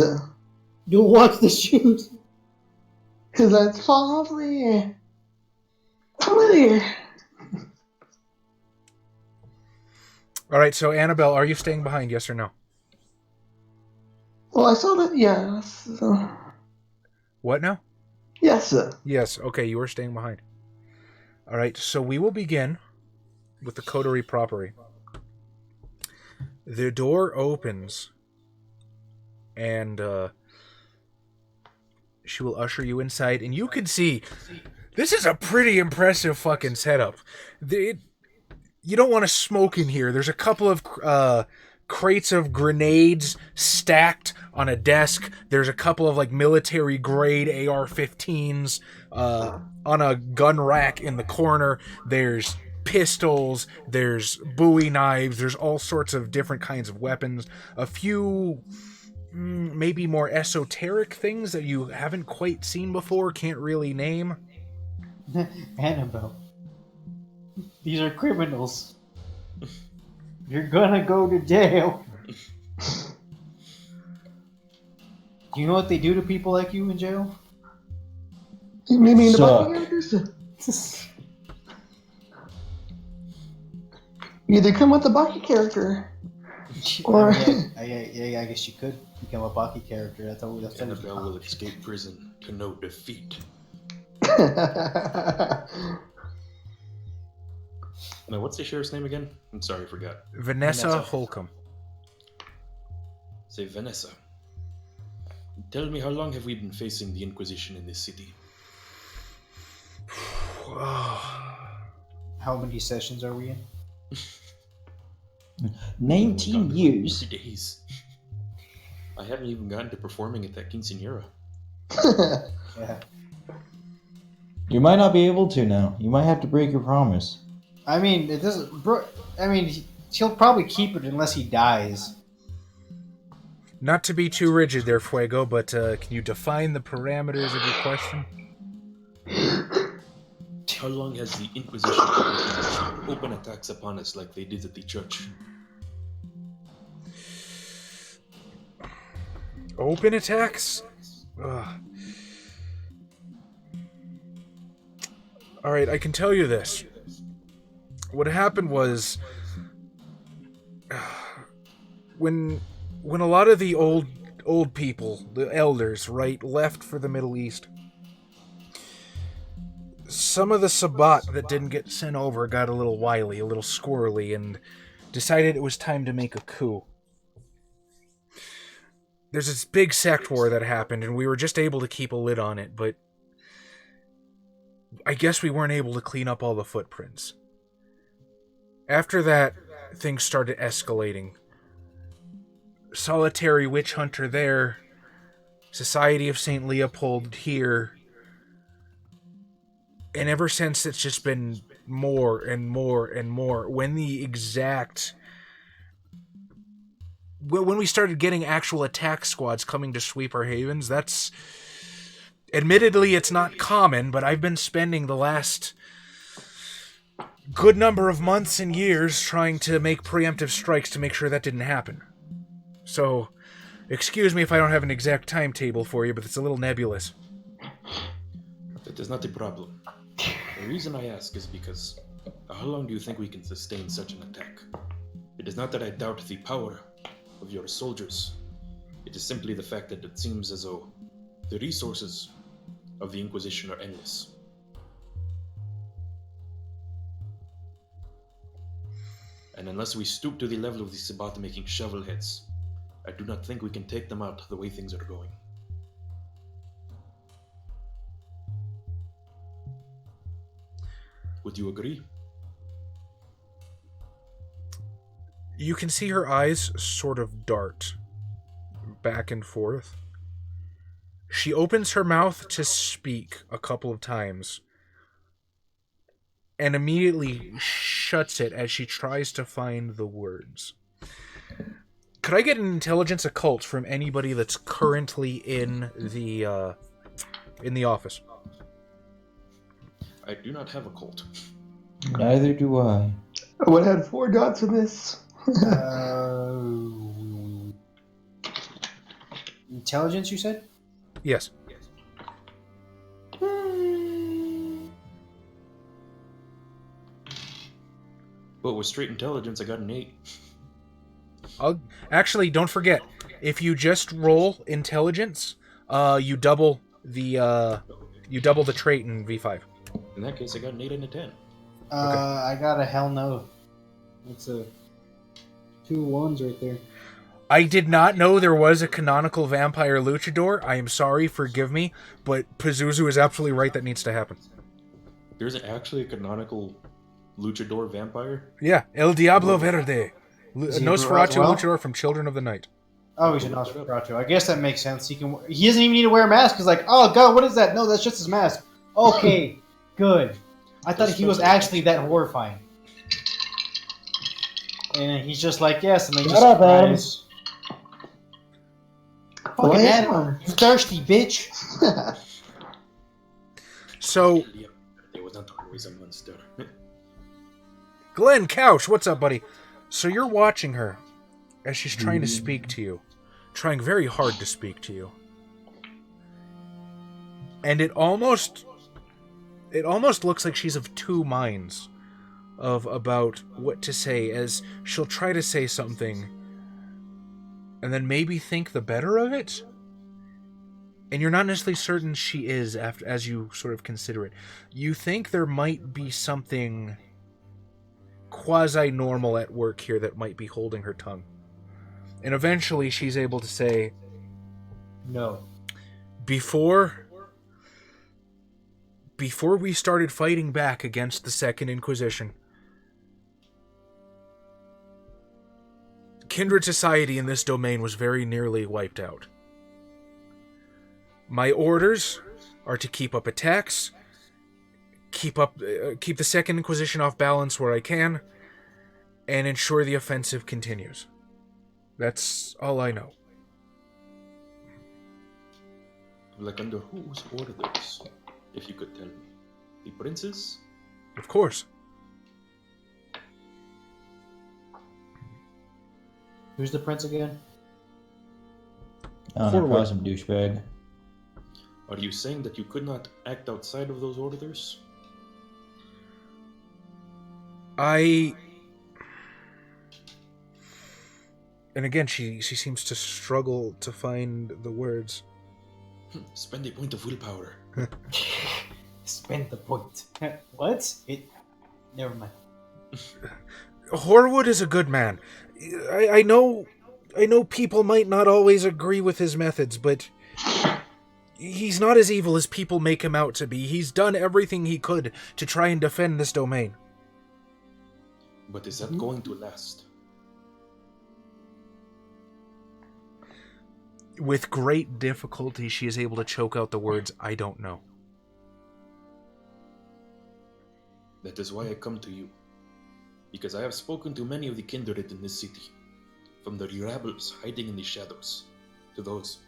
You'll watch the shoes. Because that's familiar. Familiar. All right, so Annabelle, are you staying behind, yes or no? Well, I saw that, yes. What now? Yes, sir. Yes, okay, you are staying behind. All right, so we will begin with the coterie proper. The door opens, and she will usher you inside, and you can see this is a pretty impressive fucking setup. You don't want to smoke in here. There's a couple of crates of grenades stacked on a desk. There's a couple of like military grade AR-15s on a gun rack in the corner. There's pistols, there's Bowie knives, there's all sorts of different kinds of weapons. A few maybe more esoteric things that you haven't quite seen before, can't really name. Annabelle, these are criminals. You're gonna go to jail. Do you know what they do to people like you in jail? You mean the Suck. Bucky characters? You either come with the Bucky character. Or- I guess you could become a Baki character. That's always Annabelle will escape prison to no defeat. Now, what's the sheriff's name again? I'm sorry, I forgot. Vanessa Holcomb. Say, Vanessa. Tell me, how long have we been facing the Inquisition in this city? How many sessions are we in? 19 years. 3 days. I haven't even gotten to performing at that quinceañera. Yeah. You might not be able to now. You might have to break your promise. I mean, it doesn't. I mean, he'll probably keep it unless he dies. Not to be too rigid there, Fuego, but can you define the parameters of your question? How long has the Inquisition been open attacks upon us like they did at the church? Open attacks? Ugh. Alright, I can tell you this. What happened was... When a lot of the old people, the elders, right, left for the Middle East, some of the Sabbat that didn't get sent over got a little wily, a little squirrely, and decided it was time to make a coup. There's this big sect war that happened, and we were just able to keep a lid on it, but I guess we weren't able to clean up all the footprints. After that, things started escalating. Solitary witch hunter there, Society of St. Leopold here, and ever since it's just been more and more and more. When we started getting actual attack squads coming to sweep our havens, that's... Admittedly, it's not common, but I've been spending the last good number of months and years trying to make preemptive strikes to make sure that didn't happen. So, excuse me if I don't have an exact timetable for you, but it's a little nebulous. That is not a problem. The reason I ask is because how long do you think we can sustain such an attack? It is not that I doubt the power of your soldiers. It is simply the fact that it seems as though the resources of the Inquisition are endless. And unless we stoop to the level of these Sabbat-making shovelheads, I do not think we can take them out the way things are going. Would you agree? You can see her eyes sort of dart back and forth. She opens her mouth to speak a couple of times and immediately shuts it as she tries to find the words. Could I get an intelligence occult from anybody that's currently in the office? I do not have a cult. Neither do I. I would have had 4 dots in this. Intelligence, you said? Yes. But with straight intelligence, I got an 8. Actually, don't forget, if you just roll intelligence, you double the trait in V5. In that case, I got an 8 and a 10. I got a hell no. It's a 2 1s right there. I did not know there was a canonical vampire luchador. I am sorry, forgive me, but Pazuzu is absolutely right. That needs to happen. There's actually a canonical luchador vampire? Yeah, El Diablo Verde. Is he Nosferatu well? luchador from Children of the Night. Oh, he's a Nosferatu. I guess that makes sense. He doesn't even need to wear a mask. He's like, oh god, what is that? No, that's just his mask. Okay, good. I thought he was actually that horrifying. And he's just like, yes, and they just Shut up, Adam. cries. Fucking Adam, you thirsty bitch. So, There was not always a monster. Glenn Couch, what's up, buddy? So you're watching her as she's trying to speak to you. Trying very hard to speak to you. And it almost looks like she's of two minds about what to say, as she'll try to say something and then maybe think the better of it. And you're not necessarily certain she is as you sort of consider it. You think there might be something quasi-normal at work here that might be holding her tongue. And eventually she's able to say, No. Before we started fighting back against the Second Inquisition, kindred society in this domain was very nearly wiped out. My orders are to keep up attacks, keep the Second Inquisition off balance where I can, and ensure the offensive continues. That's all I know. Like under whose orders? If you could tell me. The prince's? Of course. Who's the prince again? I don't know, probably some douchebag. Are you saying that you could not act outside of those orders? And again, she seems to struggle to find the words. Spend a point of willpower. Spend the point. What? Never mind. Horwood is a good man. I know people might not always agree with his methods, but he's not as evil as people make him out to be. He's done everything he could to try and defend this domain. But is that going to last? With great difficulty, she is able to choke out the words, I don't know. That is why I come to you. Because I have spoken to many of the kindred in this city. From the rebels hiding in the shadows, to those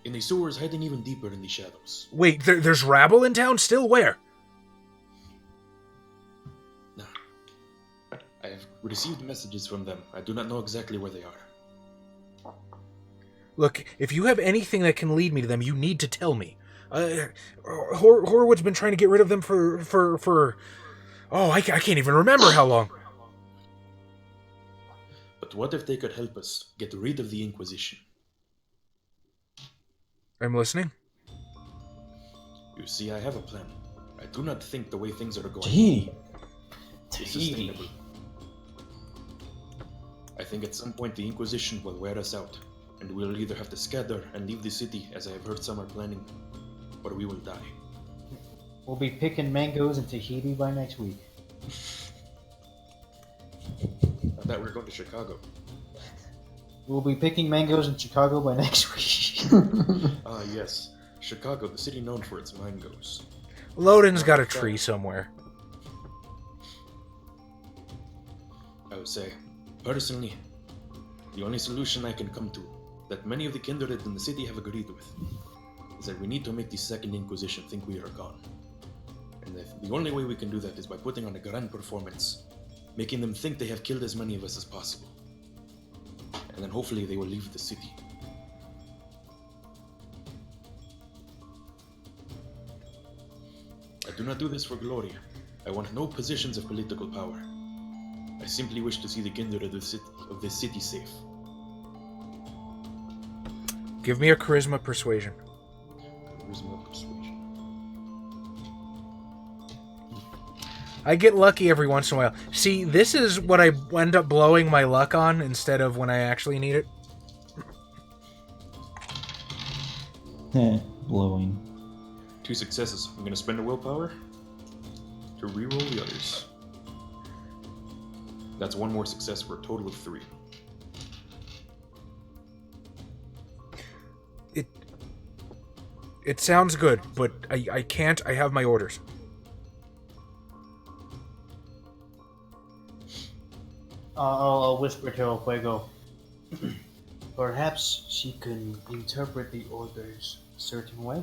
in the sewers hiding even deeper in the shadows. Wait, there's rabble in town still? Where? Nah. I have received messages from them. I do not know exactly where they are. Look, if you have anything that can lead me to them, you need to tell me. Horwood's been trying to get rid of them for I can't even remember how long. But what if they could help us get rid of the Inquisition? I'm listening. You see, I have a plan. I do not think the way things are going Gee. is sustainable. think at some point the Inquisition will wear us out, and we'll either have to scatter and leave the city, as I have heard some are planning, or we will die. We'll be picking mangoes in Tahiti by next week. I thought we were going to Chicago. We'll be picking mangoes in Chicago by next week. Ah, yes. Chicago, the city known for its mangoes. Loden's got a tree somewhere. I would say, personally, the only solution I can come to, that many of the kindred in the city have agreed with, is that we need to make the Second Inquisition think we are gone. And the only way we can do that is by putting on a grand performance, making them think they have killed as many of us as possible. And then hopefully they will leave the city. I do not do this for glory. I want no positions of political power. I simply wish to see the kindred of this city safe. Give me a charisma persuasion. Charisma persuasion. I get lucky every once in a while. See, this is what I end up blowing my luck on instead of when I actually need it. Blowing. 2 successes. I'm gonna spend a willpower to reroll the others. That's 1 more success for a total of 3. It sounds good, but I can't. I have my orders. I'll whisper to El Fuego. Perhaps she can interpret the orders a certain way.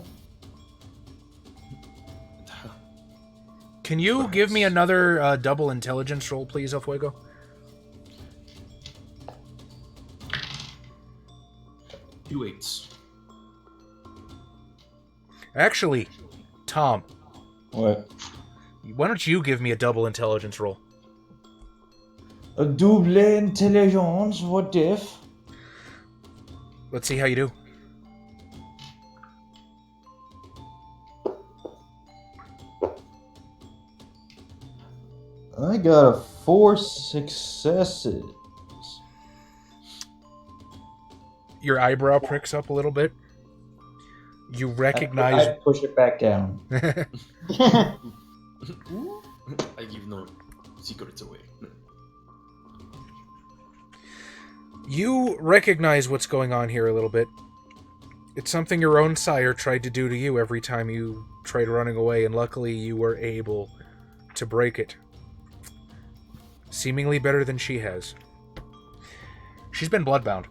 Can you give me another double intelligence roll, please, El Fuego? Two 8s. Actually, Tom, What? why don't you give me a double intelligence roll? A double intelligence? What if? Let's see how you do. I got 4 successes. Your eyebrow pricks up a little bit. You recognize... I push it back down. I give no secrets away. You recognize what's going on here a little bit. It's something your own sire tried to do to you every time you tried running away, and luckily you were able to break it. Seemingly better than she has. She's been bloodbound.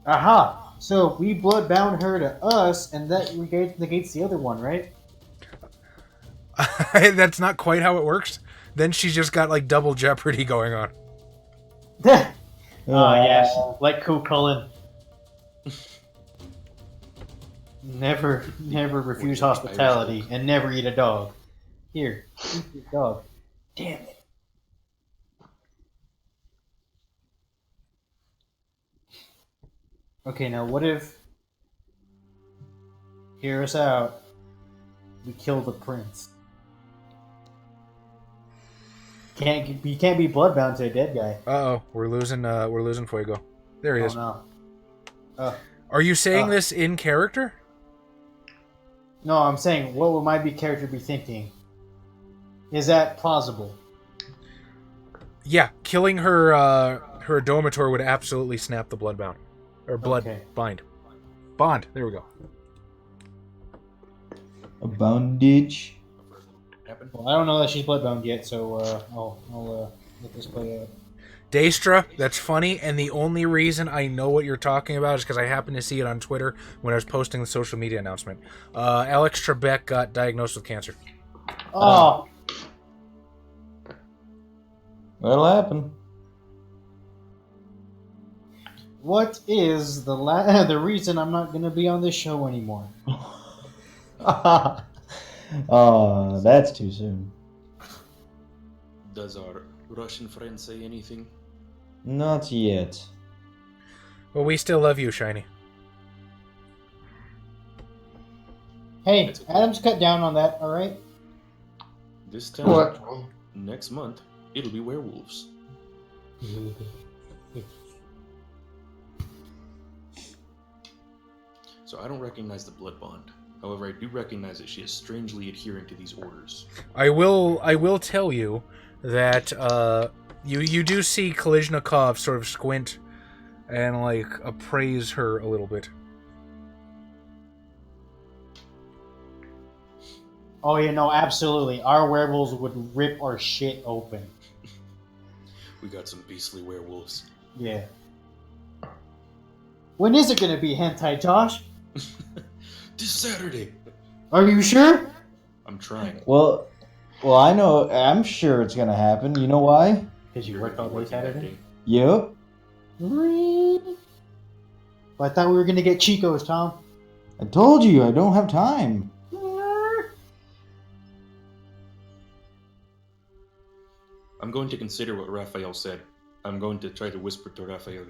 Aha! So we bloodbound her to us, and that negates the other one, right? That's not quite how it works. Then she's just got like double jeopardy going on. Yes, like Cool Cullen. Never refuse hospitality, and never eat a dog. Here, eat your dog. Damn it. Okay, now what if... Hear us out. We kill the prince. You can't be bloodbound to a dead guy. Uh-oh, we're losing Fuego. There he is. Oh, no. Are you saying this in character? No, I'm saying, what would my character be thinking? Is that plausible? Yeah, killing her her Domitor would absolutely snap the bloodbound. Or bind. Bond. There we go. A bondage. Well, I don't know that she's bloodbound yet, so I'll let this play out. Daestra, that's funny, and the only reason I know what you're talking about is because I happened to see it on Twitter when I was posting the social media announcement. Alex Trebek got diagnosed with cancer. Oh! That'll happen. What is the reason I'm not going to be on this show anymore? That's too soon. Does our Russian friend say anything? Not yet. Well, we still love you, Shiny. Hey, Adam's cut down on that, alright? This time, What? next month, it'll be werewolves. So I don't recognize the blood bond. However, I do recognize that she is strangely adhering to these orders. I will tell you that you do see Kalishnikov sort of squint and like appraise her a little bit. Oh, yeah, no, absolutely. Our werewolves would rip our shit open. We got some beastly werewolves. Yeah. When is it going to be, Hentai Josh? This Saturday. Are you sure? I'm trying. Well, I know. I'm sure it's gonna happen. You know why? Because you You're worked all day working that Saturday? day. Yep. Well, I thought we were going to get Chico's, Tom. I told you I don't have time. I'm going to consider what Raphael said. I'm going to try to whisper to Raphael.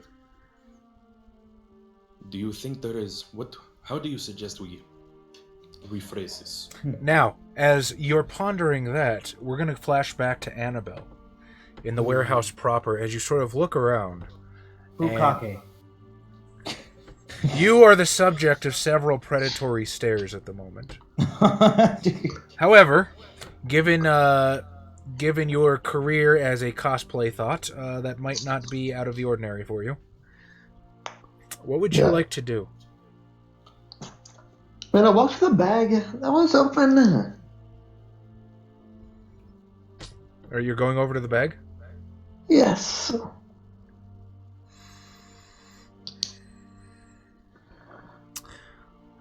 Do you think there is... How do you suggest we rephrase this? Now, as you're pondering that, we're going to flash back to Annabelle in the warehouse proper as you sort of look around. Bukake. You are the subject of several predatory stares at the moment. However, given your career as a cosplay thought, that might not be out of the ordinary for you. What would you like to do? When I walked to the bag, that was open. Are you going over to the bag? Yes.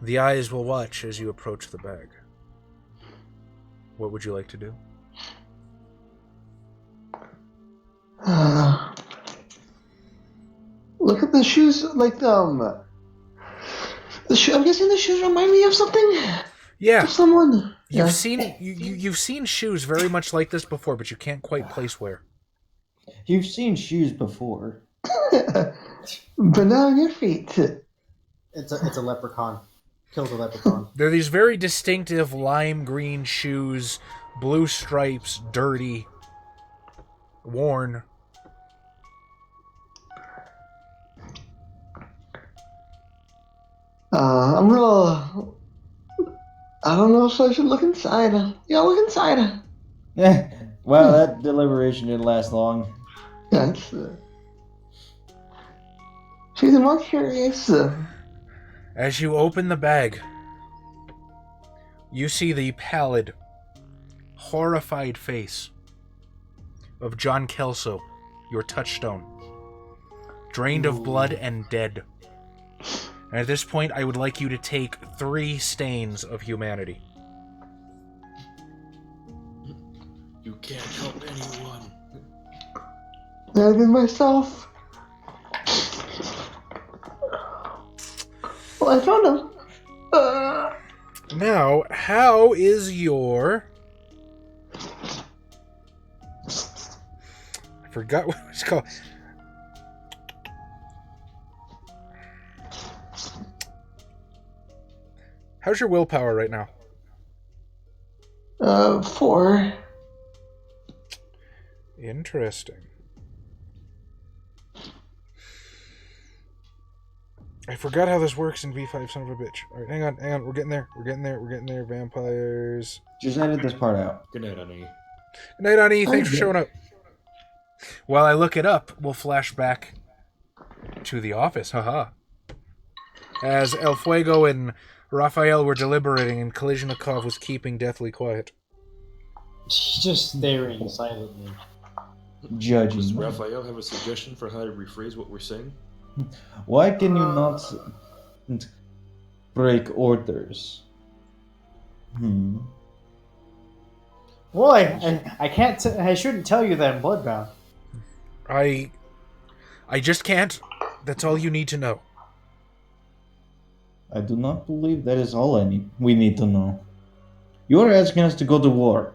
The eyes will watch as you approach the bag. What would you like to do? Look at the shoes, like the shoe. I'm guessing the shoes remind me of something. Yeah, Of someone. you've seen shoes very much like this before, but you can't quite place where. You've seen shoes before. But not on your feet. It's a leprechaun. Kill the leprechaun. They're these very distinctive lime green shoes, blue stripes, dirty, worn. I'm gonna. I don't know if I should look inside. Yeah, look inside. Well, that deliberation didn't last long. That's. She's more curious. As you open the bag, you see the pallid, horrified face of John Kelso, your touchstone, drained of blood and dead. And at this point, I would like you to take 3 stains of humanity. You can't help anyone. Better than myself. Well, I found him. Now, how is your... I forgot what it's called. How's your willpower right now? 4. Interesting. I forgot how this works in V5, son of a bitch. Alright, hang on. We're getting there. Vampires. Just edit this part out. Good night, honey. Good night, Ani. Thanks for showing up. While I look it up, we'll flash back to the office. Haha. As El Fuego and Raphael were deliberating and Kalishnikov was keeping deathly quiet. She's just staring silently. Does Judging. Raphael have a suggestion for how to rephrase what we're saying? Why can you not break orders? Well, I can't. I shouldn't tell you that I'm bloodbound. I just can't. That's all you need to know. I do not believe that is all we need to know. You are asking us to go to war.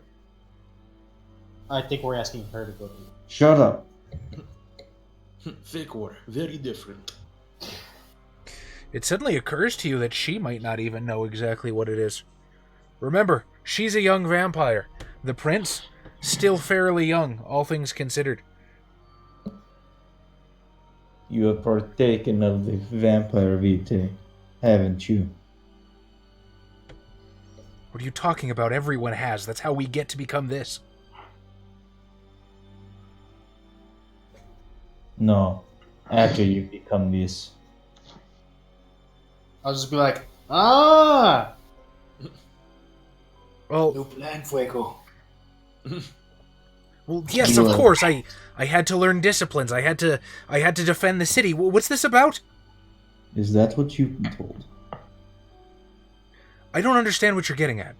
I think we're asking her to go to. Shut up. Fake war. Very different. It suddenly occurs to you that she might not even know exactly what it is. Remember, she's a young vampire. The prince, still fairly young, all things considered. You have partaken of the vampire vitae, haven't you? What are you talking about? Everyone has. That's how we get to become this. No. After you become this. I'll just be like, ah! Well, No plan, Fuego. well, yes, of course. I had to learn disciplines. I had to defend the city. What's this about? Is that what you've been told? I don't understand what you're getting at.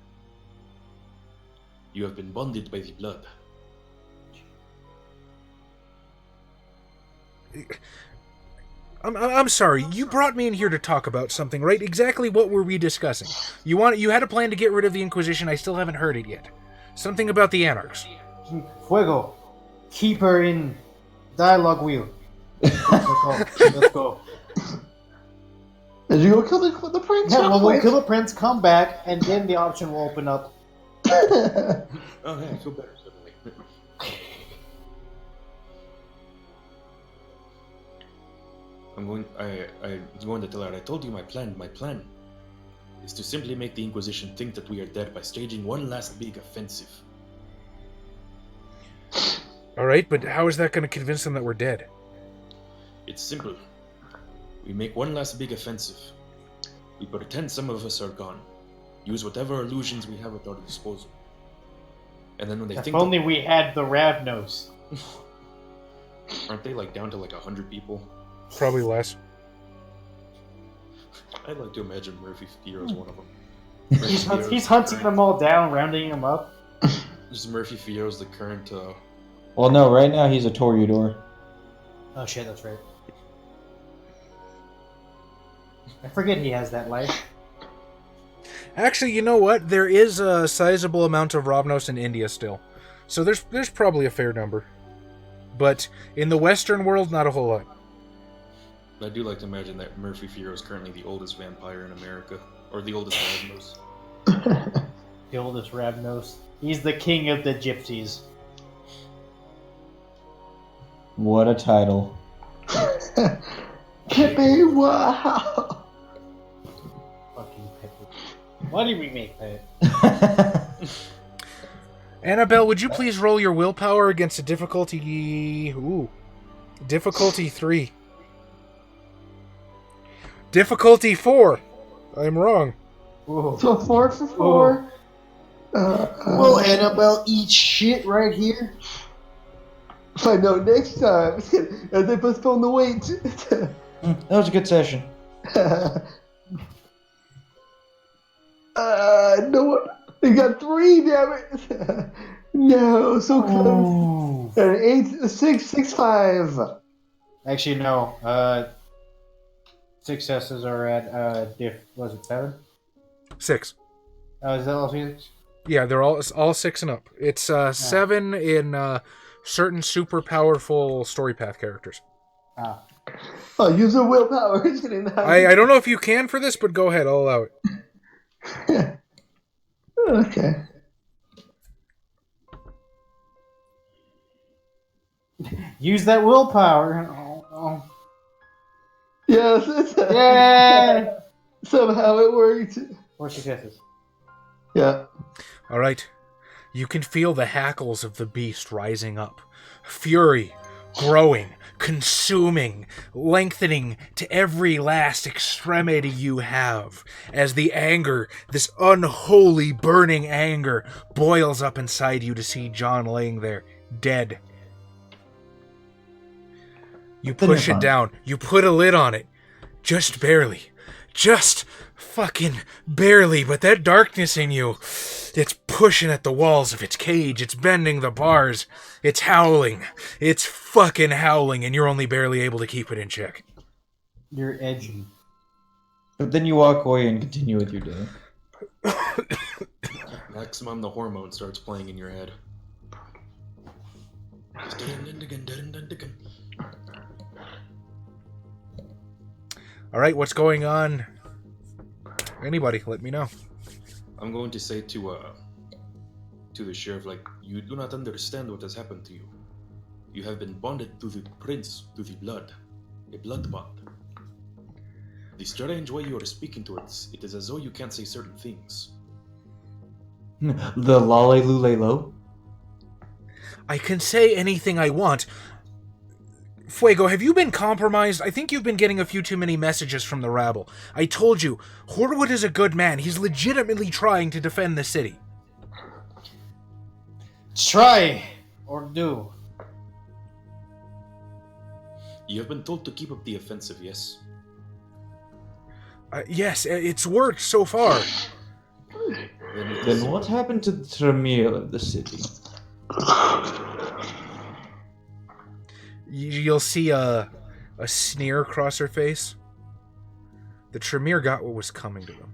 You have been bonded by the blood. I'm sorry. You brought me in here to talk about something, right? Exactly what were we discussing? You had a plan to get rid of the Inquisition. I still haven't heard it yet. Something about the Anarchs. Fuego, keep her in dialogue wheel. Let's go. Did you go kill the prince? Yeah, we'll kill the prince, come back, and then the option will open up. Oh, yeah, I feel better suddenly. I'm going to tell her, I told you my plan. My plan is to simply make the Inquisition think that we are dead by staging one last big offensive. Alright, but how is that going to convince them that we're dead? It's simple. We make one last big offensive. We pretend some of us are gone. Use whatever illusions we have at our disposal. And then when they If think only we had the Ravnos. aren't they like down to like 100 people? Probably less. I'd like to imagine Murphy Fio's one of them. He's hunting them all down, rounding them up. Just Murphy Fio's the current Well, no, right now he's a Toreador. Oh shit, that's right. I forget he has that life. Actually, you know what? There is a sizable amount of Ravnos in India still. So there's probably a fair number. But in the Western world, not a whole lot. I do like to imagine that Murphy Fio is currently the oldest vampire in America. Or the oldest Ravnos. The oldest Ravnos. He's the king of the gypsies. What a title. Pepe, wow. Fucking Pepe. Why did we make that? Annabelle, would you please roll your willpower against a difficulty... Ooh. Difficulty 3. Difficulty 4! I'm wrong. Whoa. So 4 for 4. Will Annabelle eat shit right here? Find out next time as they postpone the wait. That was a good session. No, they got 3, damn it. No, so close. Ooh. And 8, 6, 6, 5. Actually, no. Successes are at was it 7? 6. Is that all 6? Yeah, they're all 6 and up. It's 7 in certain super powerful story path characters. Ah. Oh, use your willpower. I don't know if you can for this, but go ahead, I'll allow it. Okay. Use that willpower. Oh. Yes, Yay! somehow it worked. 4 successes. Yeah. Alright. You can feel the hackles of the beast rising up. Fury, growing, consuming, lengthening to every last extremity you have, as the anger, this unholy burning anger, boils up inside you to see John laying there, dead. You push it down. You put a lid on it. Just barely. Just fucking barely. But that darkness in you, it's pushing at the walls of its cage. It's bending the bars. It's howling. It's fucking howling, and you're only barely able to keep it in check. You're edgy. But then you walk away and continue with your day. Maximum the hormone starts playing in your head. Alright, what's going on? Anybody, let me know. I'm going to say to the sheriff, like, you do not understand what has happened to you. You have been bonded to the prince, to the blood. A blood bond. The strange way you are speaking towards it is as though you can't say certain things. The lolly lule lo. I can say anything I want. Fuego, have you been compromised? I think you've been getting a few too many messages from the rabble. I told you, Horwood is a good man. He's legitimately trying to defend the city. Try or do. You have been told to keep up the offensive, yes? Yes, it's worked so far. Then what happened to the Tremere of the city? You'll see a sneer across her face. The Tremere got what was coming to them.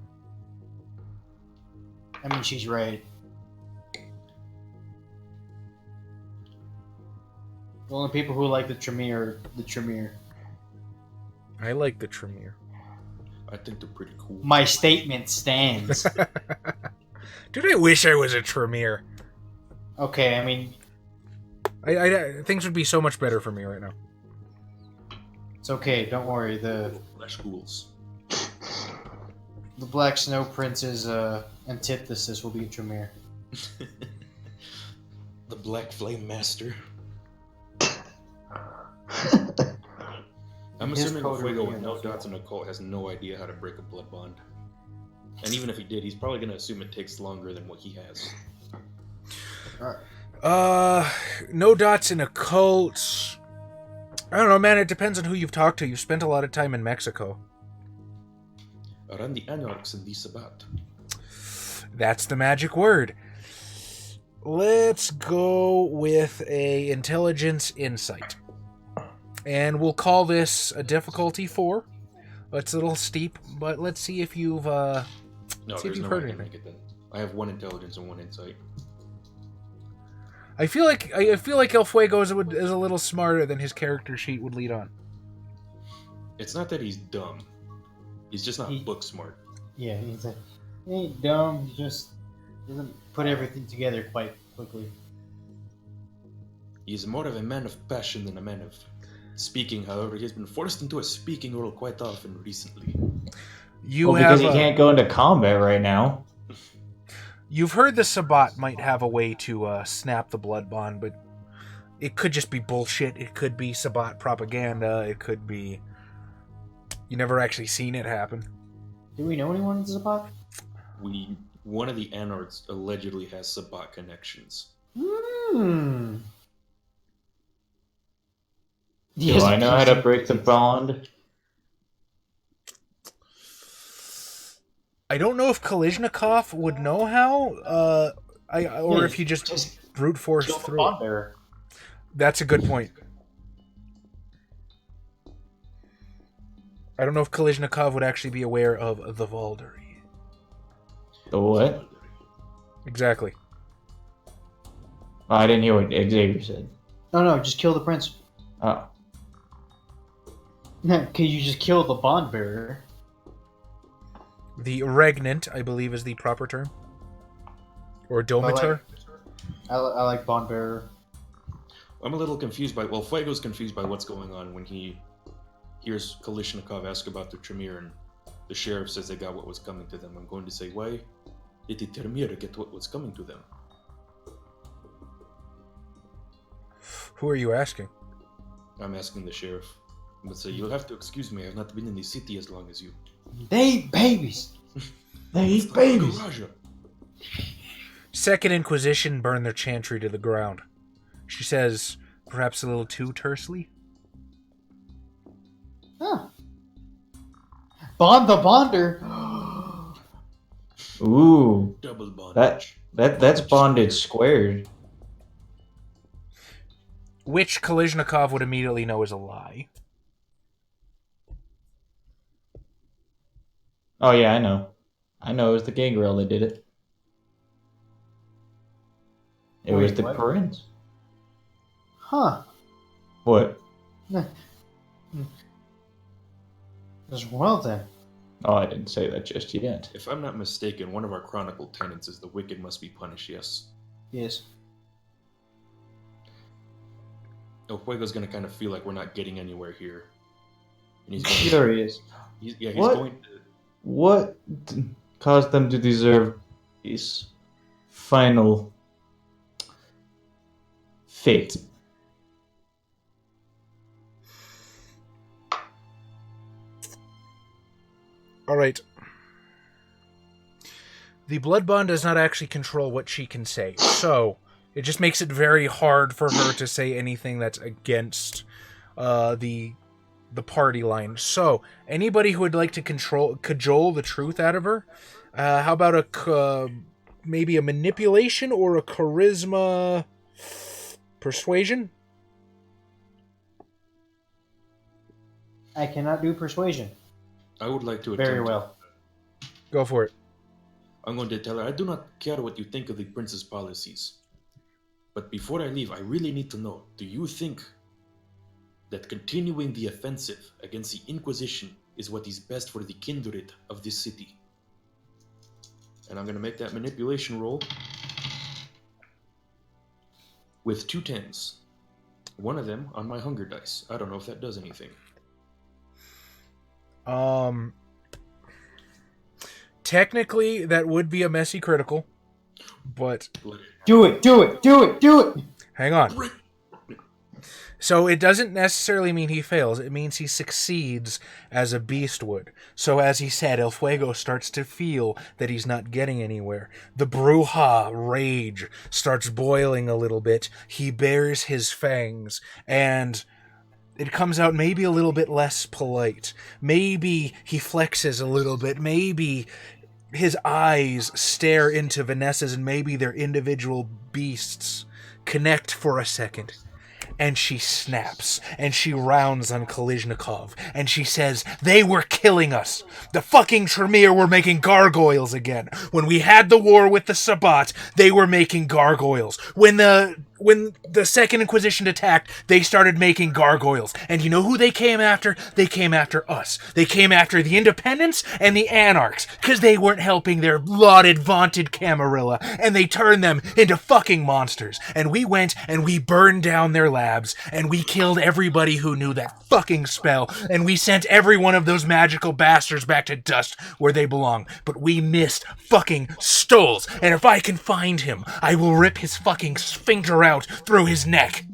I mean, she's right. The only people who like the Tremere are the Tremere. I like the Tremere. I think they're pretty cool. My statement stands. Dude, I wish I was a Tremere. Okay, I mean, Things would be so much better for me right now. it's okay. Don't worry. The Flesh ghouls. Black Snow Prince's antithesis will be Tremere. The Black Flame Master. I'm His assuming code Fuego would be with no enough. dots in a cult has no idea how to break a blood bond. And even if he did, he's probably going to assume it takes longer than what he has. No dots in a cult. I don't know, man. It depends on who you've talked to. You've spent a lot of time in Mexico. Around the Anarchs and the Sabbat. That's the magic word. Let's go with a intelligence insight. And we'll call this a difficulty 4. It's a little steep, but let's see if you've No, see if there's you've no heard way I can anything. make it then. I have 1 intelligence and 1 insight. I feel like El Fuego is a little smarter than his character sheet would lead on. It's not that he's dumb. He's just not He- book smart. Yeah, he ain't dumb. He just doesn't put everything together quite quickly. He's more of a man of passion than a man of speaking. However, he has been forced into a speaking role quite often recently. You Well, have because he can't go into combat right now. You've heard the Sabbat might have a way to snap the blood bond, but it could just be bullshit. It could be Sabbat propaganda. It could be you never actually seen it happen. Do we know anyone in Zapat? One of the Anarchs allegedly has Sabbat connections. Hmm. Do I know how to break the bond? I don't know if Kalishnikov would know how, or if he just brute force Kill the through bond it. bearer. That's a good point. I don't know if Kalishnikov would actually be aware of the Valdery. The what? Exactly. Oh, I didn't hear what Xavier said. No, just kill the prince. Oh. Can you just kill the bond bearer? The regnant, I believe, is the proper term. Or domitor. I like bond bearer. I'm a little confused by... Well, Fuego's confused by what's going on when he hears Kalishnikov ask about the Tremere and the sheriff says they got what was coming to them. I'm going to say, why did the Tremere get what was coming to them? Who are you asking? I'm asking the sheriff. But say, you'll have to excuse me, I have not been in the city as long as you. They eat babies. They eat babies. Raja. Second Inquisition burned their chantry to the ground. She says, perhaps a little too tersely. Huh. Bond the bonder. Ooh. Double bondage. That's bonded squared. Which Kalishnikov would immediately know is a lie. Oh yeah, I know. I know it was the gangrel that did it. It was Wait, the what? prince. Huh. What? Well then. Oh, I didn't say that just yet. If I'm not mistaken, one of our chronicle tenets is the wicked must be punished, yes? Yes. El Fuego's gonna kind of feel like we're not getting anywhere here. And he's going Curious. he's What? going to... What caused them to deserve his final fate? All right. The blood bond does not actually control what she can say, so it just makes it very hard for her to say anything that's against the party line. So anybody who would like to cajole the truth out of her, how about maybe a manipulation or a charisma persuasion? I cannot do persuasion. I would like to attempt Very it. well. Go for it. I'm going to tell her I do not care what you think of the prince's policies. But before I leave, I really need to know, do you think that continuing the offensive against the Inquisition is what is best for the kindred of this city? And I'm going to make that manipulation roll with 2 10s. One of them on my hunger dice. I don't know if that does anything. Technically, that would be a messy critical, but Do it! hang on. So it doesn't necessarily mean he fails. It means he succeeds as a beast would. So as he said, El Fuego starts to feel that he's not getting anywhere. The Bruja rage starts boiling a little bit. He bares his fangs, and it comes out maybe a little bit less polite. Maybe he flexes a little bit. Maybe his eyes stare into Vanessa's, and maybe their individual beasts connect for a second. And she snaps, and she rounds on Kalishnikov, and she says, they were killing us. The fucking Tremere were making gargoyles again. When we had the war with the Sabbat, they were making gargoyles. When the Second Inquisition attacked, they started making gargoyles. And you know who they came after? They came after us. They came after the Independents and the Anarchs, because they weren't helping their lauded, vaunted Camarilla, and they turned them into fucking monsters. And we went and we burned down their labs, and we killed everybody who knew that fucking spell, and we sent every one of those magical bastards back to dust where they belong. But we missed fucking Stoles, and if I can find him, I will rip his fucking sphincter out through his neck.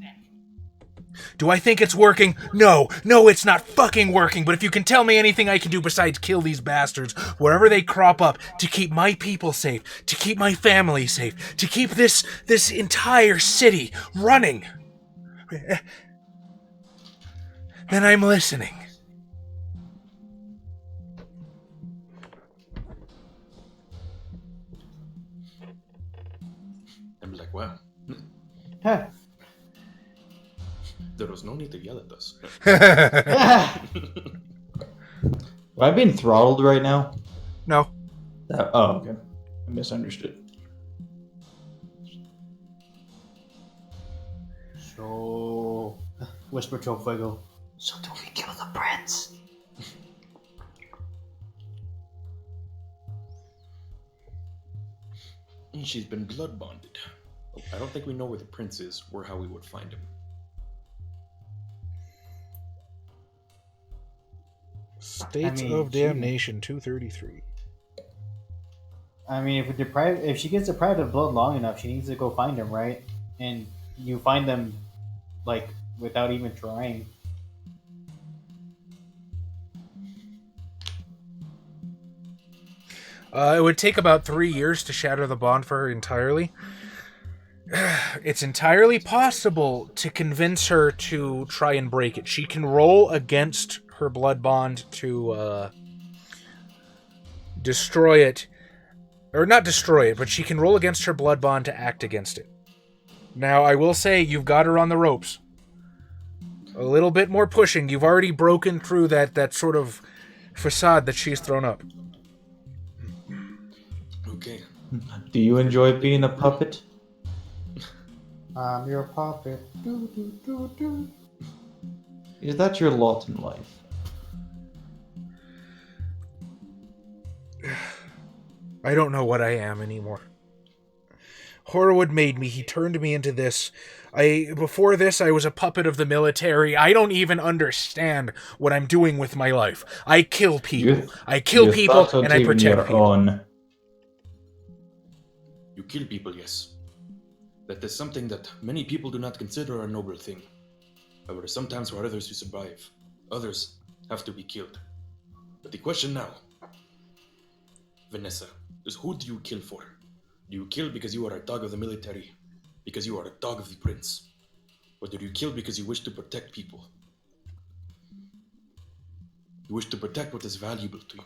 Do I think it's working? No, it's not fucking working, but if you can tell me anything I can do besides kill these bastards wherever they crop up to keep my people safe, to keep my family safe, to keep this entire city running, then I'm listening. I'm like, wow. Huh. There was no need to yell at us. Am I being throttled right now? No. Oh, okay. I misunderstood. So, whisper to El Fuego. So do we kill the prince? She's been blood bonded. I don't think we know where the prince is or how we would find him. States of Damnation 233. I mean, if she gets deprived of blood long enough, she needs to go find him, right? And you find them, like, without even trying. It would take about 3 years to shatter the bond for her entirely. It's entirely possible to convince her to try and break it. She can roll against her blood bond to destroy it. Or not destroy it, but she can roll against her blood bond to act against it. Now, I will say, you've got her on the ropes. A little bit more pushing. You've already broken through that sort of facade that she's thrown up. Okay. Do you enjoy being a puppet? I'm your puppet. Do, do, do, do. Is that your lot in life? I don't know what I am anymore. Horwood made me. He turned me into this. Before this, I was a puppet of the military. I don't even understand what I'm doing with my life. I kill people. I kill people, and I protect people. Own. You kill people, yes. That is something that many people do not consider a noble thing. However, sometimes for others to survive, others have to be killed. But the question now, Vanessa, is who do you kill for? Do you kill because you are a dog of the military? Because you are a dog of the prince? Or do you kill because you wish to protect people? You wish to protect what is valuable to you.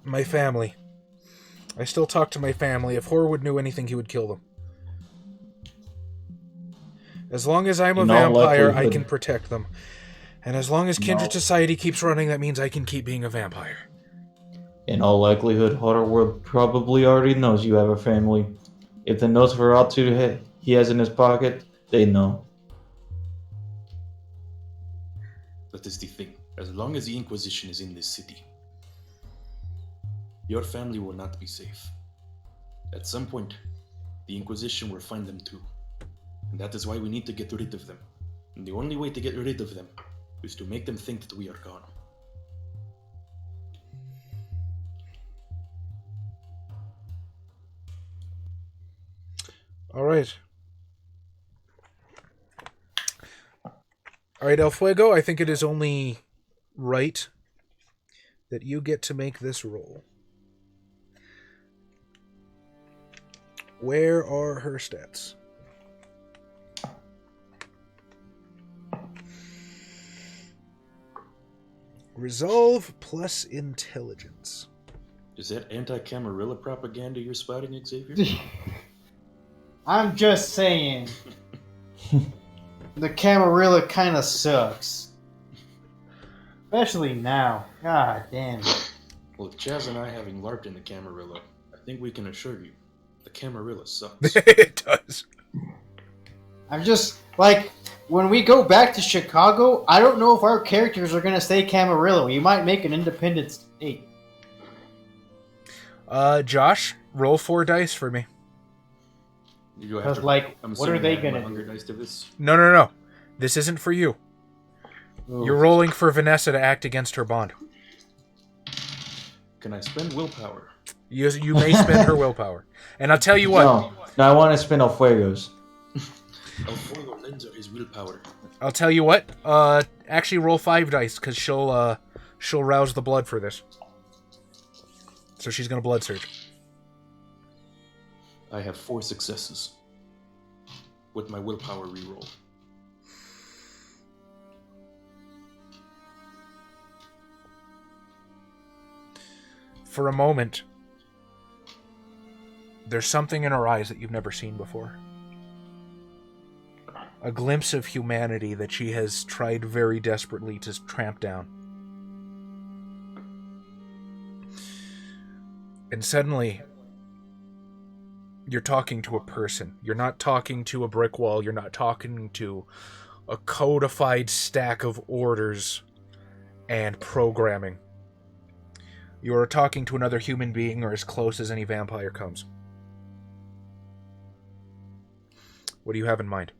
My family. I still talk to my family. If Horwood knew anything, he would kill them. As long as I'm a vampire, I can protect them. And as long as Kindred Society keeps running, that means I can keep being a vampire. In all likelihood, Horwood probably already knows you have a family. If the notes for Ratu he has in his pocket, they know. That is the thing. As long as the Inquisition is in this city, your family will not be safe. At some point, the Inquisition will find them too. And that is why we need to get rid of them. And the only way to get rid of them is to make them think that we are gone. All right. All right, El Fuego, I think it is only right that you get to make this roll. Where are her stats? Resolve plus intelligence. Is that anti-Camarilla propaganda you're spouting, Xavier? I'm just saying. The Camarilla kind of sucks. Especially now. God damn it. Well, Chaz and I having LARPed in the Camarilla, I think we can assure you, the Camarilla sucks. It does. I'm just, like, when we go back to Chicago, I don't know if our characters are going to stay Camarilla. We might make an independent state. Josh, roll 4 dice for me. Because, like, what are they going to do? Dice to this? No. This isn't for you. Ooh. You're rolling for Vanessa to act against her bond. Can I spend willpower? You may spend her willpower. And I'll tell you what. No, I want to spin El Fuego's. El Fuego lends her his willpower. I'll tell you what. Actually roll 5 dice, because she'll rouse the blood for this. So she's going to blood surge. I have 4 successes with my willpower reroll. For a moment, there's something in her eyes that you've never seen before. A glimpse of humanity that she has tried very desperately to tramp down. And suddenly, you're talking to a person. You're not talking to a brick wall. You're not talking to a codified stack of orders and programming. You're talking to another human being, or as close as any vampire comes. What do you have in mind?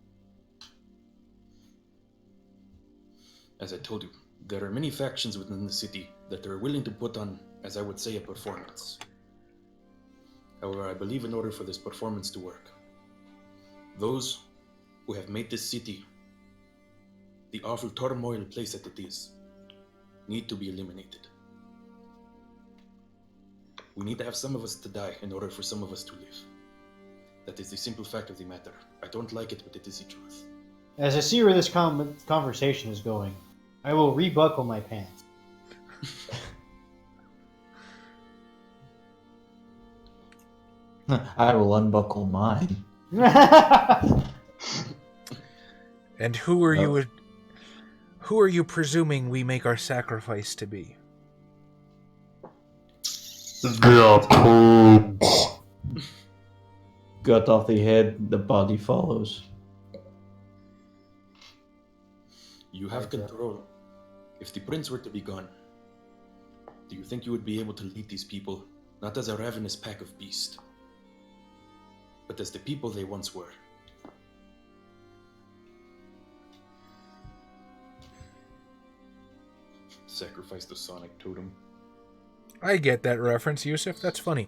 As I told you, there are many factions within the city that are willing to put on, as I would say, a performance. However, I believe in order for this performance to work, those who have made this city the awful turmoil place that it is need to be eliminated. We need to have some of us to die in order for some of us to live. That is the simple fact of the matter. I don't like it, but it is the truth. As I see where this conversation is going, I will rebuckle my pants. I will unbuckle mine. And who are you presuming we make our sacrifice to be? Cut off the head, the body follows. You have control. If the prince were to be gone, Do you think you would be able to lead these people, not as a ravenous pack of beasts, but as the people they once were? Sacrifice the sonic totem. I get that reference, Yusuf. That's funny.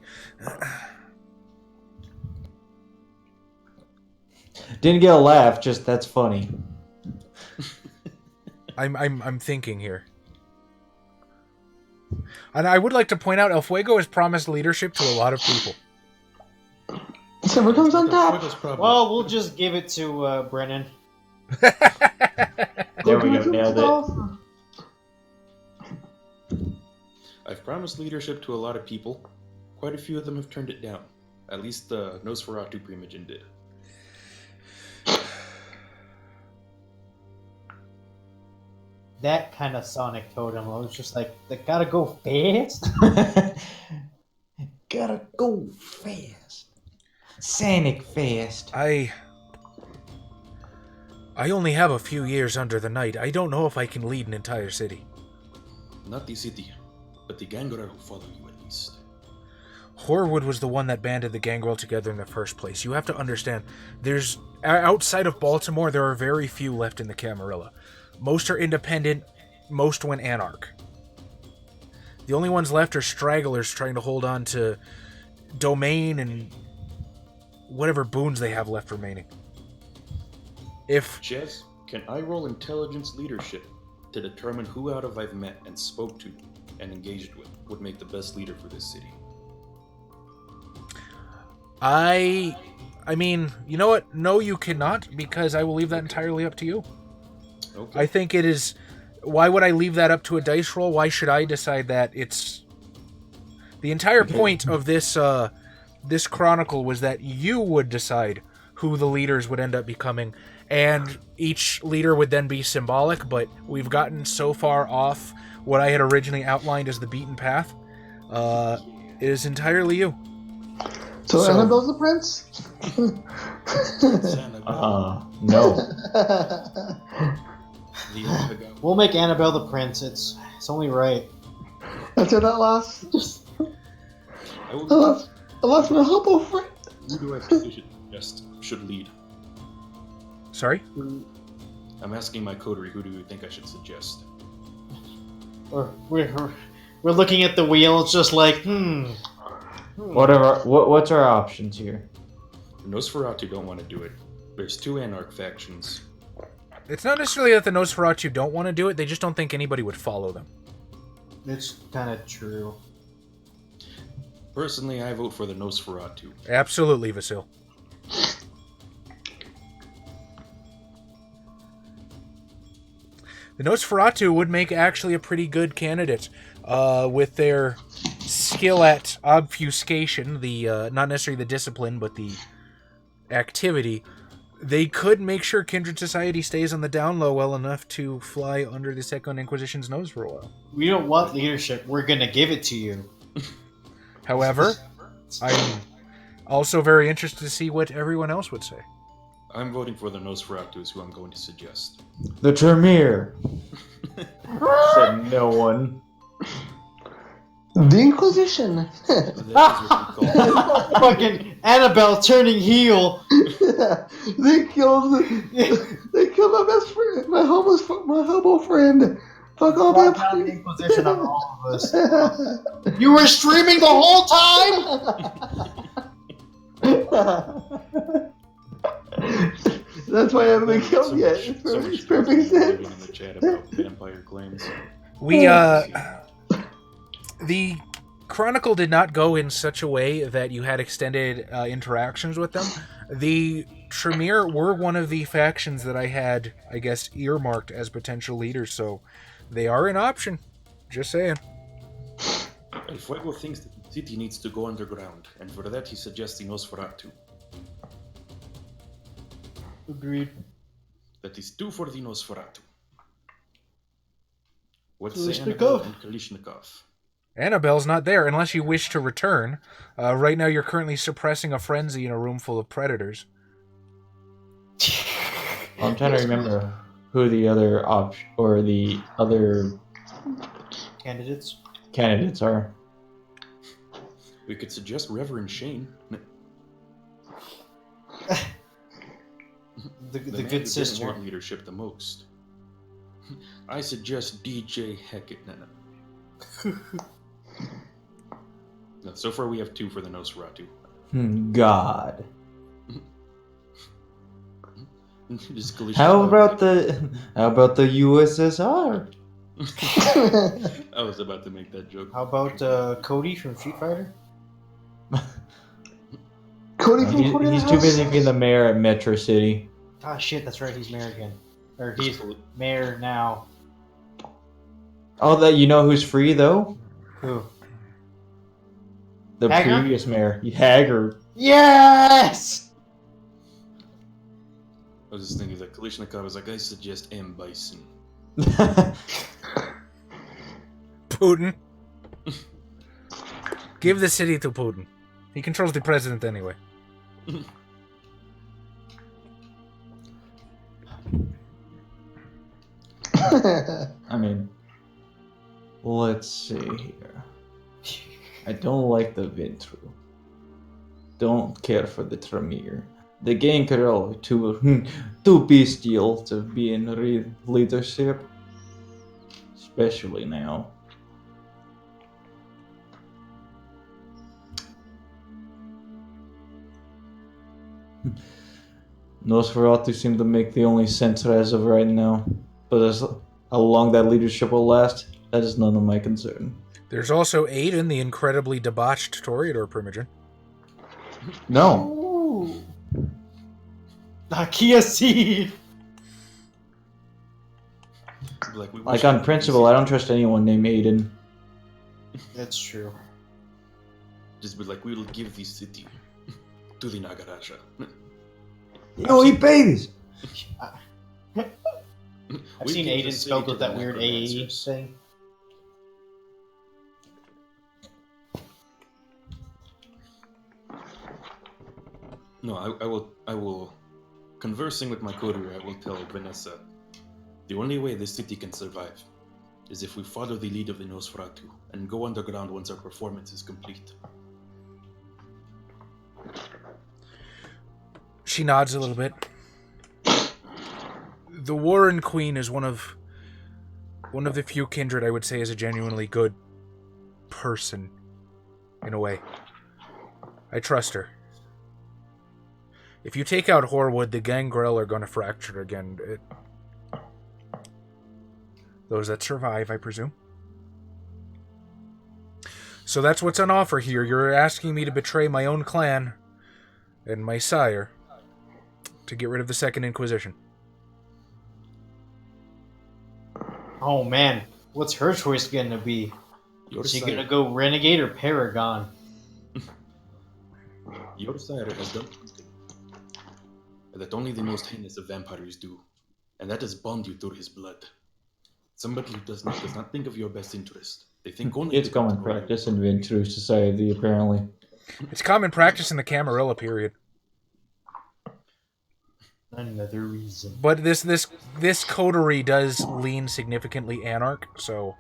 Didn't get a laugh, just that's funny. I'm thinking here. And I would like to point out El Fuego has promised leadership to a lot of people. So it comes on top. Well, we'll just give it to Brennan. There we go, nailed it. I've promised leadership to a lot of people. Quite a few of them have turned it down. At least the Nosferatu Primogen did. That kind of sonic totem, I was just like, they gotta go fast. Gotta go fast. Sonic fast. I only have a few years under the night. I don't know if I can lead an entire city. Not the city, but the Gangrel who follow you at least. Horwood was the one that banded the gangrel together in the first place. You have to understand, there's outside of Baltimore, there are very few left in the Camarilla. Most are independent, most went anarch. The only ones left are stragglers trying to hold on to domain and whatever boons they have left remaining. If... Jez, can I roll intelligence leadership to determine who out of I've met and spoke to and engaged with would make the best leader for this city? I mean, you know what? No, you cannot, because I will leave that entirely up to you. Okay. I think it is... Why would I leave that up to a dice roll? Why should I decide that? It's... The entire point of this this chronicle was that you would decide who the leaders would end up becoming, and each leader would then be symbolic, but we've gotten so far off what I had originally outlined as the beaten path. It is entirely you. So Annabelle's the prince? No. We'll make Annabelle the prince. It's only right. That's it at last. I lost my hobo friend. Who do I think should lead? Sorry? I'm asking my coterie, who do you think I should suggest? We're looking at the wheel. It's just like, What's our options here? The Nosferatu don't want to do it. There's two Anarch factions. It's not necessarily that the Nosferatu don't want to do it, they just don't think anybody would follow them. It's kind of true. Personally, I vote for the Nosferatu. Absolutely, Vasil. The Nosferatu would make actually a pretty good candidate with their skill at obfuscation, the not necessarily the discipline, but the activity. They could make sure Kindred Society stays on the down low well enough to fly under the Second Inquisition's nose for a while. We don't want leadership. We're going to give it to you. However, I'm also very interested to see what everyone else would say. I'm voting for the Nosferatu is who I'm going to suggest. The Tremere. Said no one. The Inquisition. That is what we call it. Fucking Annabelle turning heel. They killed my best friend, my hobo friend. Fuck all Brought down the that. Inquisition on all of us. You were streaming the whole time? That's why I haven't been killed yet. It's perfect sense. In the chat about vampire claims. We, the Chronicle did not go in such a way that you had extended interactions with them. The Tremere were one of the factions that I had, I guess, earmarked as potential leaders, so they are an option. Just saying. El Fuego thinks that the city needs to go underground, and for that he suggests the Nosferatu. Agreed. That is two for the Nosferatu. What's Kalishnikov? Annabelle and Kalishnikov? Annabelle's not there, unless you wish to return. Right now you're currently suppressing a frenzy in a room full of predators. I'm trying to remember who the other the other Candidates? candidates are. We could suggest Reverend Shane. The man good who didn't sister. want leadership the most. I suggest DJ Heckett. No, so far we have 2 for the Nosferatu. God. Just Galicia How Cloud. about the USSR? I was about to make that joke. How about Cody from Street Fighter? Cody from Cody in He's the too House? busy being the mayor at Metro City. Ah, shit, that's right, he's mayor again. Or he's mayor now. Oh, that you know who's free though? Who? The Haggard? previous mayor, Haggard. Yes! I was just thinking that Kalishnikov was like, I suggest M. Bison. Putin. Give the city to Putin. He controls the president anyway. I mean, let's see here. I don't like the Vintru. Don't care for the Tremere. The Gankarel too bestial to be in leadership, especially now. Nosferatu seem to make the only sense as of right now, but as how long that leadership will last, that is none of my concern. There's also Aiden, the incredibly debauched Toreador Primogen. No, Ooh. Nakia Seed! Like on principle, I don't trust anyone named Aiden. That's true. Just be like, we will give the city to the Nagaraja. You don't eat babies. I've We seen give the Aiden city spelled to with the that weird AE necromancers. thing. No, I will. Conversing with my coterie, I will tell Vanessa, the only way this city can survive is if we follow the lead of the Nosferatu and go underground once our performance is complete. She nods a little bit. The Warren Queen is one of the few kindred I would say is a genuinely good person, in a way. I trust her. If you take out Horwood, the Gangrel are going to fracture again. Those that survive, I presume. So that's what's on offer here. You're asking me to betray my own clan and my sire to get rid of the Second Inquisition. Oh man, what's her choice gonna be? Is she gonna go Renegade or Paragon? Your sire has done something that only the most heinous of vampires do, and that is bond you through his blood. Somebody who does not think of your best interest. They think only It's to common control you. practice in Ventru society, apparently. It's common practice in the Camarilla period. Another reason. But this coterie does lean significantly anarch, so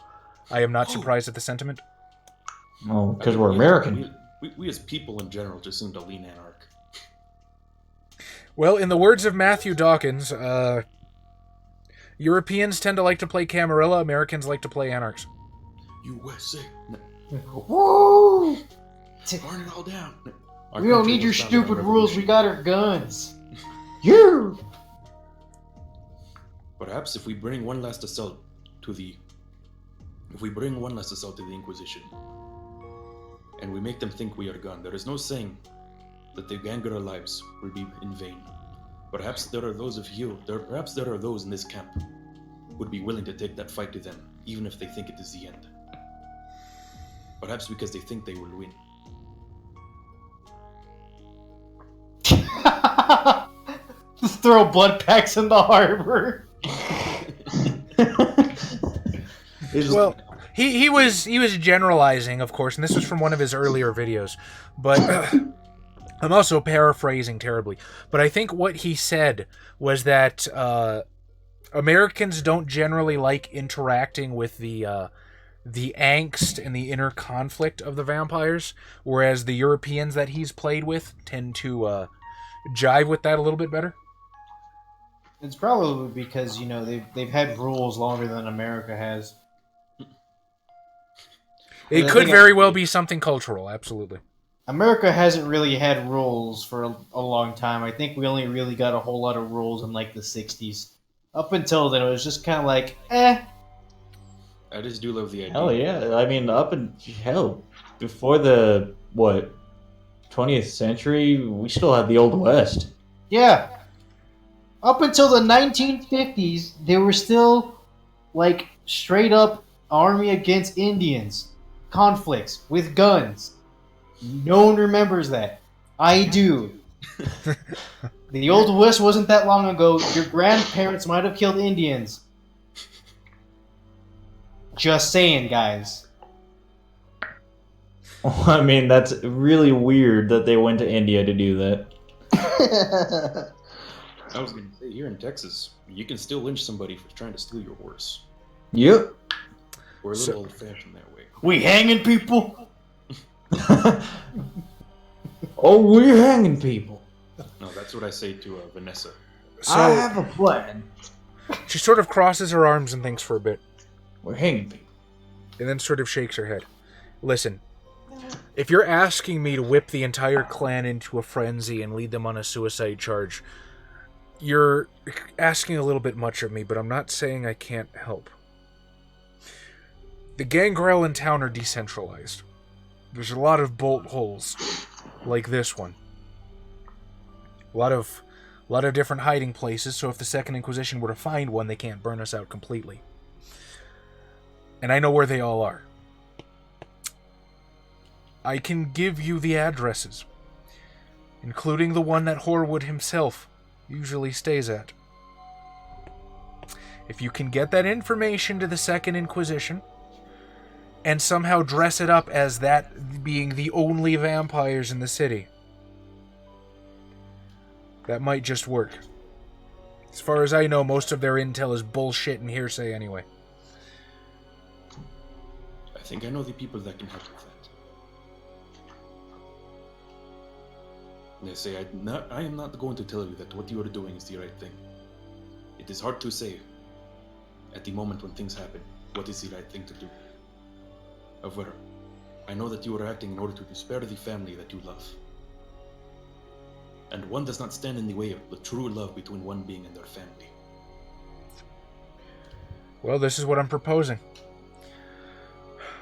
I am not surprised at the sentiment. Oh, because we're American. We as people in general just seem to lean anarch. Well, in the words of Matthew Dawkins, Europeans tend to like to play Camarilla, Americans like to play anarchs. USA. Woo! Burn it all down. Our We don't country need your was founded on stupid rules. We revolution. got our guns. You. Perhaps if we bring one last assault to the Inquisition, and we make them think we are gone, there is no saying that the Gangara lives will be in vain. Perhaps there are those in this camp who would be willing to take that fight to them, even if they think it is the end. Perhaps because they think they will win. Just throw blood packs in the harbor. Well, he was generalizing, of course, and this was from one of his earlier videos, but I'm also paraphrasing terribly. But I think what he said was that Americans don't generally like interacting with the the angst and the inner conflict of the vampires, whereas the Europeans that he's played with tend to jive with that a little bit better? It's probably because, you know, they've had rules longer than America has. It could very well be something cultural, absolutely. America hasn't really had rules for a long time. I think we only really got a whole lot of rules in like the 60s. Up until then, it was just kind of like, eh. I just do love the idea. Hell yeah. I mean, before the, 20th century, we still had the Old West. Yeah. Up until the 1950s, they were still like straight up army against Indians conflicts with guns. No one remembers that. I do. The Old West wasn't that long ago. Your grandparents might have killed Indians. Just saying, guys. I mean, that's really weird that they went to India to do that. I was going to say, here in Texas, you can still lynch somebody for trying to steal your horse. Yep. We're a little old-fashioned that way. We hanging people? Oh, we're hanging people. No, that's what I say to Vanessa. So I have a plan. she sort of crosses her arms and thinks for a bit, We're hanging people. and then sort of shakes her head. Listen, if you're asking me to whip the entire clan into a frenzy and lead them on a suicide charge, you're asking a little bit much of me, but I'm not saying I can't help. The gangrel in town are decentralized. There's a lot of bolt holes, like this one. A lot of different hiding places, so if the Second Inquisition were to find one, they can't burn us out completely. And I know where they all are. I can give you the addresses, including the one that Horwood himself usually stays at. If you can get that information to the Second Inquisition, and somehow dress it up as that being the only vampires in the city, that might just work. As far as I know, most of their intel is bullshit and hearsay anyway. I think I know the people that can help with that. They say I am not going to tell you that what you are doing is the right thing. It is hard to say, at the moment when things happen, what is the right thing to do. However, I know that you are acting in order to spare the family that you love. And one does not stand in the way of the true love between one being and their family. Well, this is what I'm proposing.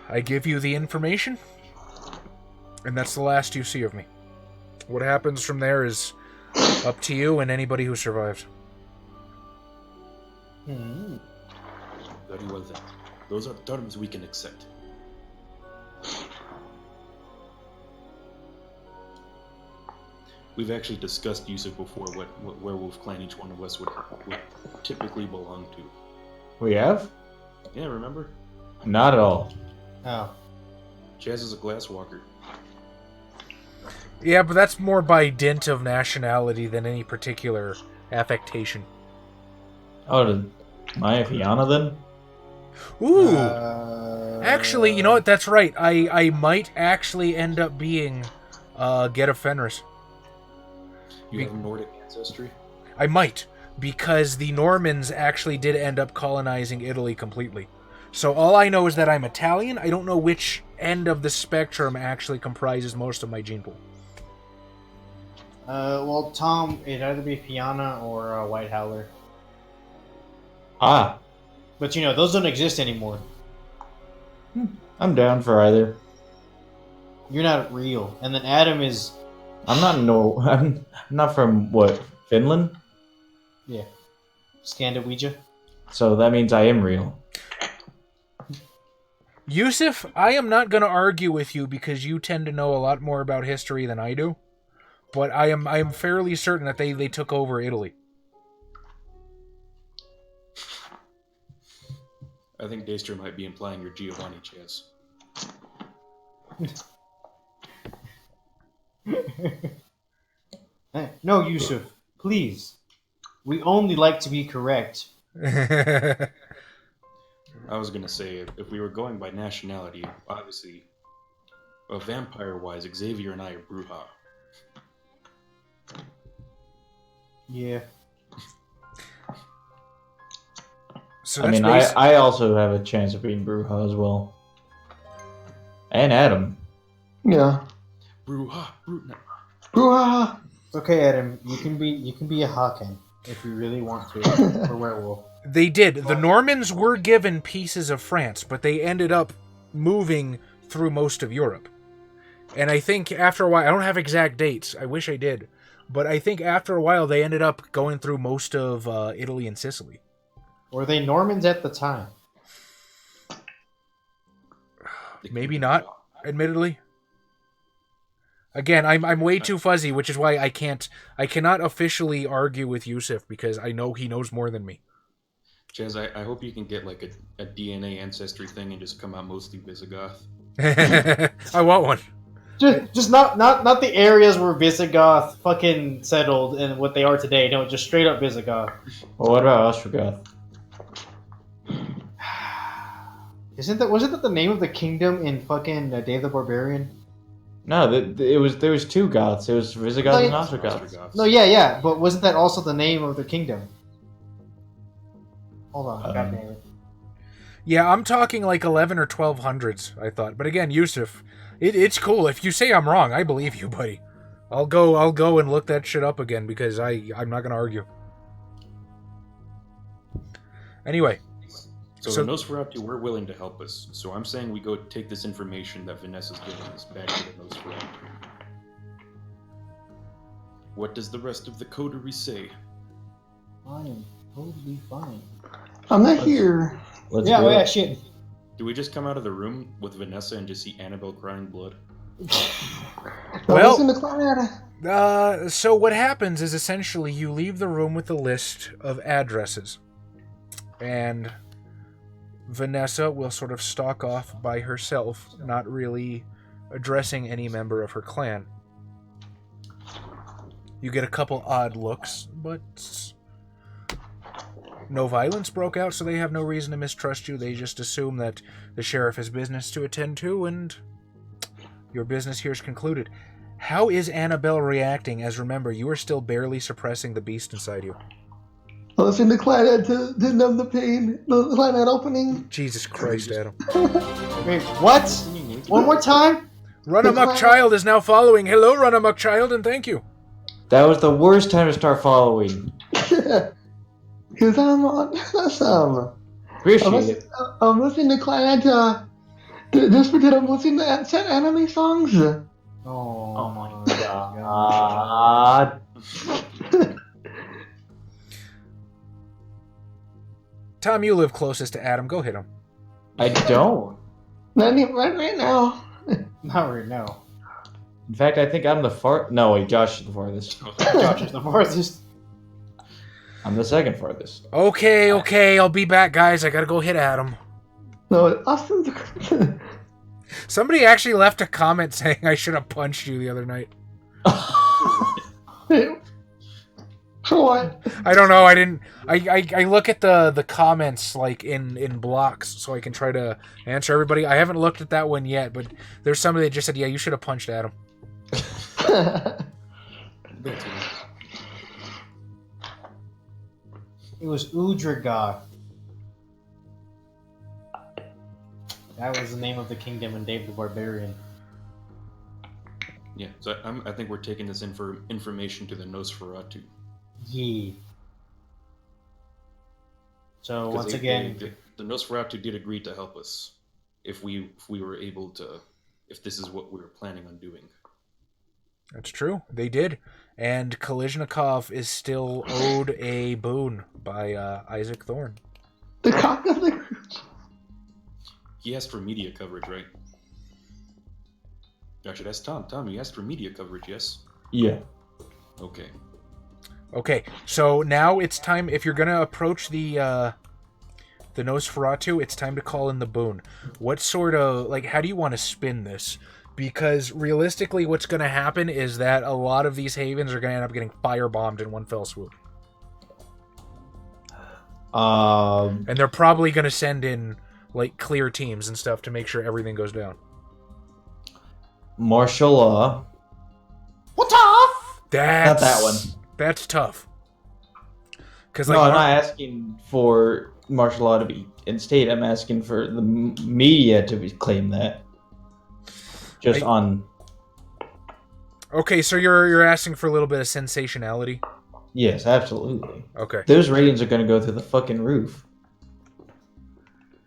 I give you the information, and that's the last you see of me. What happens from there is up to you and anybody who survives. Hmm. Very well then. Those are terms we can accept. We've actually discussed Yusuf before, what werewolf clan each one of us would typically belong to. We have? Yeah, remember? Not at all. Oh. Chaz is a glasswalker. Yeah, but that's more by dint of nationality than any particular affectation. Oh, am I a Fianna then? Ooh! Actually, you know what? That's right. I might actually end up being Get of Fenris. You have Nordic ancestry? I might, because the Normans actually did end up colonizing Italy completely. So all I know is that I'm Italian. I don't know which end of the spectrum actually comprises most of my gene pool. Well, Tom, it'd either be Fianna or White Howler. Ah, But, you know, those don't exist anymore. I'm down for either. You're not real. And then Adam is... I'm not from, Finland? Yeah. Scandawija. So that means I am real. Yusuf, I am not going to argue with you because you tend to know a lot more about history than I do. But I am fairly certain that they took over Italy. I think Daestra might be implying you're Giovanni, Chaz. No, Yusuf. Please. We only like to be correct. I was gonna say, if we were going by nationality, obviously, vampire-wise, Xavier and I are Bruja. Yeah. So I mean, I also have a chance of being Bruja as well. And Adam. Yeah. Bruja. Bruh. It's okay, Adam. You can be a Haken if you really want to, or werewolf. They did. The Normans were given pieces of France, but they ended up moving through most of Europe. And I think after a while, I don't have exact dates. I wish I did. But I think after a while, they ended up going through most of Italy and Sicily. Were they Normans at the time? Maybe not, admittedly. Again, I'm way too fuzzy, which is why I cannot officially argue with Yusuf, because I know he knows more than me. Chaz, I hope you can get like a DNA ancestry thing and just come out mostly Visigoth. I want one. Just not the areas where Visigoth fucking settled and what they are today. No, just straight up Visigoth. Well, what about Ostrogoth? Wasn't that the name of the kingdom in fucking Day of the Barbarian? No, there was two Goths. It was Visigoths and Ostrogoths. No, yeah, but wasn't that also the name of the kingdom? Hold on, God damn it. Yeah, I'm talking like 11 or 1200s, I thought. But again, Yusuf, it's cool. If you say I'm wrong, I believe you, buddy. I'll go and look that shit up again because I'm not gonna argue. Anyway. So the Nosferatu were willing to help us. So I'm saying we go take this information that Vanessa's giving us back to the Nosferatu. What does the rest of the coterie say? I am totally fine. I'm not here. Let's go. Yeah, shit. Do we just come out of the room with Vanessa and just see Annabelle crying blood? Well, Listen to Cloud. so what happens is essentially you leave the room with a list of addresses. And Vanessa will sort of stalk off by herself, not really addressing any member of her clan. You get a couple odd looks, but no violence broke out, so they have no reason to mistrust you. They just assume that the sheriff has business to attend to, and your business here is concluded. How is Annabelle reacting, as remember, you are still barely suppressing the beast inside you? Listen to Cloud to numb the pain. The Cloud opening. Jesus Christ, Adam. Wait, what? One more time? Run Amok Child is now following. Hello, Run Amok Child, and thank you. That was the worst time to start following. Because I'm on some. Appreciate it. I'm listening to Cloud just because I'm listening to sad anime songs. Oh my god. Tom, you live closest to Adam. Go hit him. I don't. Not even right now. Not right now. In fact, I think I'm the far. No, wait, Josh is the farthest. Josh is the farthest. I'm the second farthest. Okay, I'll be back, guys. I gotta go hit Adam. No, Austin's. Somebody actually left a comment saying I should have punched you the other night. For what? I don't know. I didn't. I look at the comments like in blocks so I can try to answer everybody. I haven't looked at that one yet, but there's somebody that just said, "Yeah, you should have punched Adam." It was Udragoth. That was the name of the kingdom in Dave the Barbarian. Yeah, so I think we're taking this information to the Nosferatu. Yeah. So 'Cause once again, the Nosferatu did agree to help us if we were able to, if this is what we were planning on doing. That's true. They did. And Kalishnikov is still owed a boon by Isaac Thorne. The cock of the. He asked for media coverage, right? Actually, that's Tom. Tom, you asked for media coverage, yes? Yeah. Okay. Okay, so now it's time. If you're gonna approach the Nosferatu, it's time to call in the boon. What sort of how do you want to spin this? Because realistically, what's gonna happen is that a lot of these havens are gonna end up getting firebombed in one fell swoop, and they're probably gonna send in like clear teams and stuff to make sure everything goes down? Martial law. What the? That's, Not that one. That's tough. Because No, I'm not asking for martial law to be instated. I'm asking for the media to claim that. Just on. Okay, so you're asking for a little bit of sensationality. Yes, absolutely. Okay. Those ratings are going to go through the fucking roof.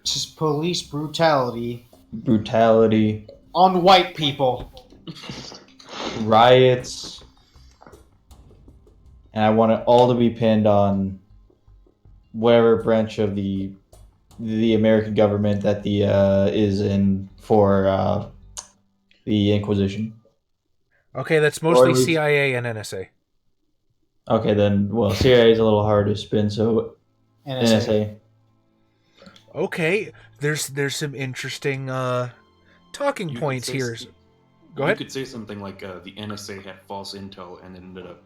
Just police brutality Brutality, on white people. riots, and I want it all to be pinned on whatever branch of the American government that the is in for the Inquisition. Okay, that's mostly Or at least- CIA and NSA. Okay, then, well, CIA is a little hard to spin, so NSA. Okay, there's some interesting talking You points could say here. s- Go You ahead. could say something like the NSA had false intel and ended up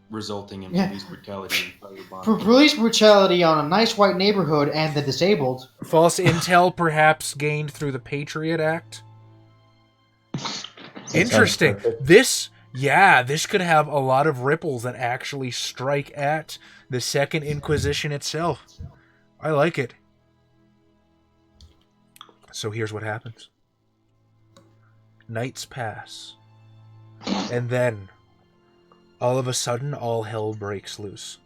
resulting in Yeah. police brutality and For firebombing. police brutality on a nice white neighborhood and the disabled. False intel perhaps gained through the Patriot Act. Interesting. perfect. This could have a lot of ripples that actually strike at the Second Inquisition itself. I like it. So here's what happens. Nights pass. And then, all of a sudden, all hell breaks loose.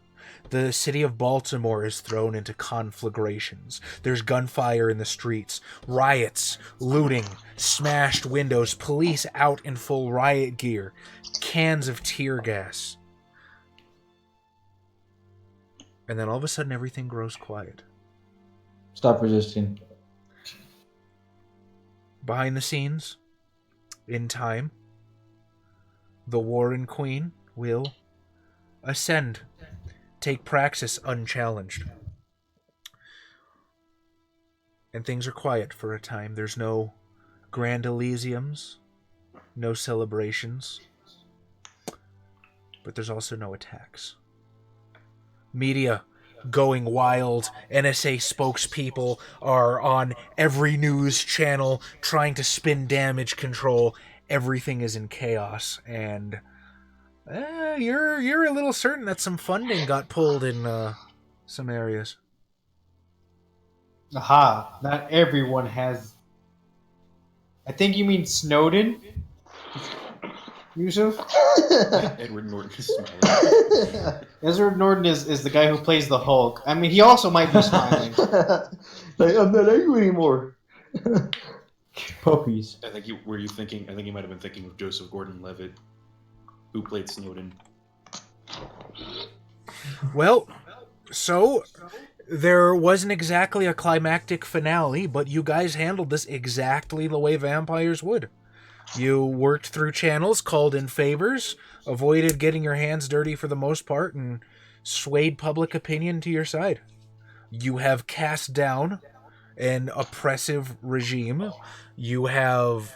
The city of Baltimore is thrown into conflagrations. There's gunfire in the streets, riots, looting, smashed windows, police out in full riot gear, cans of tear gas. And then all of a sudden everything grows quiet. Stop resisting. Behind the scenes, in time, the Warren Queen will ascend, take praxis unchallenged. And things are quiet for a time. There's no grand elysiums, no celebrations, but there's also no attacks. Media going wild. NSA spokespeople are on every news channel trying to spin damage control. Everything is in chaos, and you're a little certain that some funding got pulled in some areas. Aha, not everyone has. I think you mean Snowden, Yusuf? Edward Norton is smiling. Edward Norton is the guy who plays the Hulk. I mean, he also might be smiling. Like, I'm not angry anymore. Puppies. I think you might have been thinking of Joseph Gordon-Levitt, who played Snowden. Well, so there wasn't exactly a climactic finale, but you guys handled this exactly the way vampires would. You worked through channels, called in favors, avoided getting your hands dirty for the most part, and swayed public opinion to your side. You have cast down an oppressive regime. You have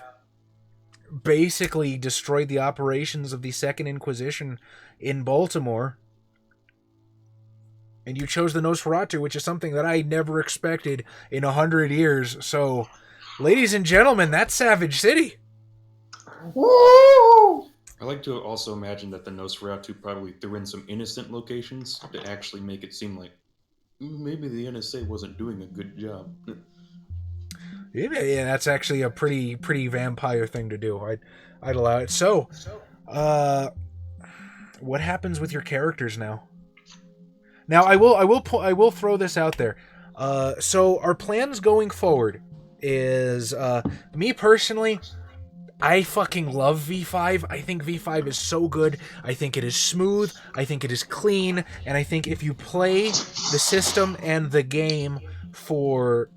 basically destroyed the operations of the Second Inquisition in Baltimore. And you chose the Nosferatu, which is something that I never expected in 100 years. So, ladies and gentlemen, that's Savage City. Woo! I like to also imagine that the Nosferatu probably threw in some innocent locations to actually make it seem like maybe the NSA wasn't doing a good job. Yeah, that's actually a pretty vampire thing to do. I'd allow it. So, what happens with your characters now? Now, I will throw this out there. So our plans going forward is me personally. I fucking love V5. I think V5 is so good. I think it is smooth. I think it is clean. And I think if you play the system and the game for,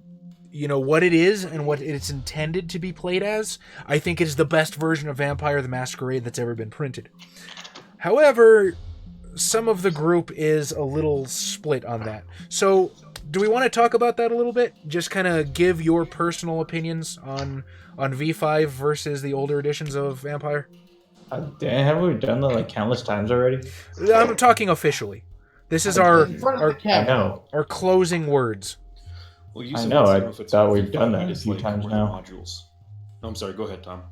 you know, what it is and what it's intended to be played as, I think it is the best version of Vampire the Masquerade that's ever been printed. However, some of the group is a little split on that. So, do we want to talk about that a little bit? Just kind of give your personal opinions on V5 versus the older editions of Vampire? Haven't we done that like countless times already? I'm talking officially. This is our In front of the I camera. know. closing words. Well, you I said know, it's- I don't know if it's thought worth we've it, done that a it's few like times one of the now. modules. No, I'm sorry. Go ahead, Tom.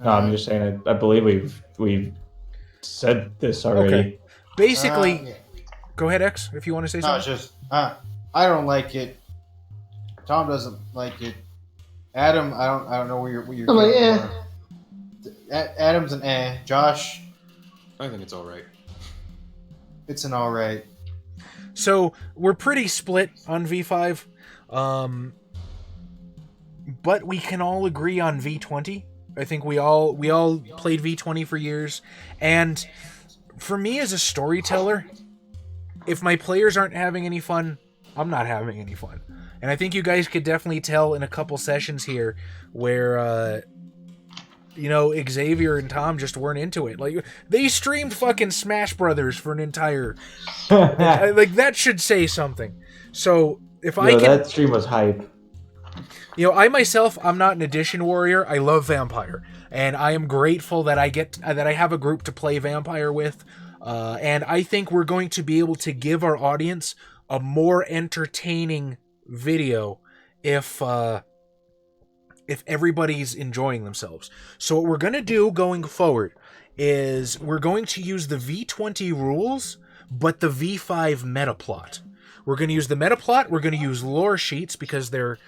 No, I'm just saying. I believe we've said this already. Okay. Basically, Yeah. go ahead, X, if you want to say No, it's something. just I don't like it. Tom doesn't like it. Adam, I don't know where you're I'm like, feelings are. Adam's an Josh, I think it's all right. it's an alright. So we're pretty split on V5, but we can all agree on V20. I think we all played V20 for years, and for me as a storyteller, if my players aren't having any fun, I'm not having any fun. And I think you guys could definitely tell in a couple sessions here where Xavier and Tom just weren't into it. Like, they streamed fucking Smash Brothers for an entire like that should say something. So if I can, that stream was hype. I myself, I'm not an Edition warrior. I love Vampire, and I am grateful that I have a group to play Vampire with. And I think we're going to be able to give our audience a more entertaining video if everybody's enjoying themselves. So what we're going to do going forward is we're going to use the V20 rules, but the V5 meta plot. We're going to use the meta plot. We're going to use lore sheets because they're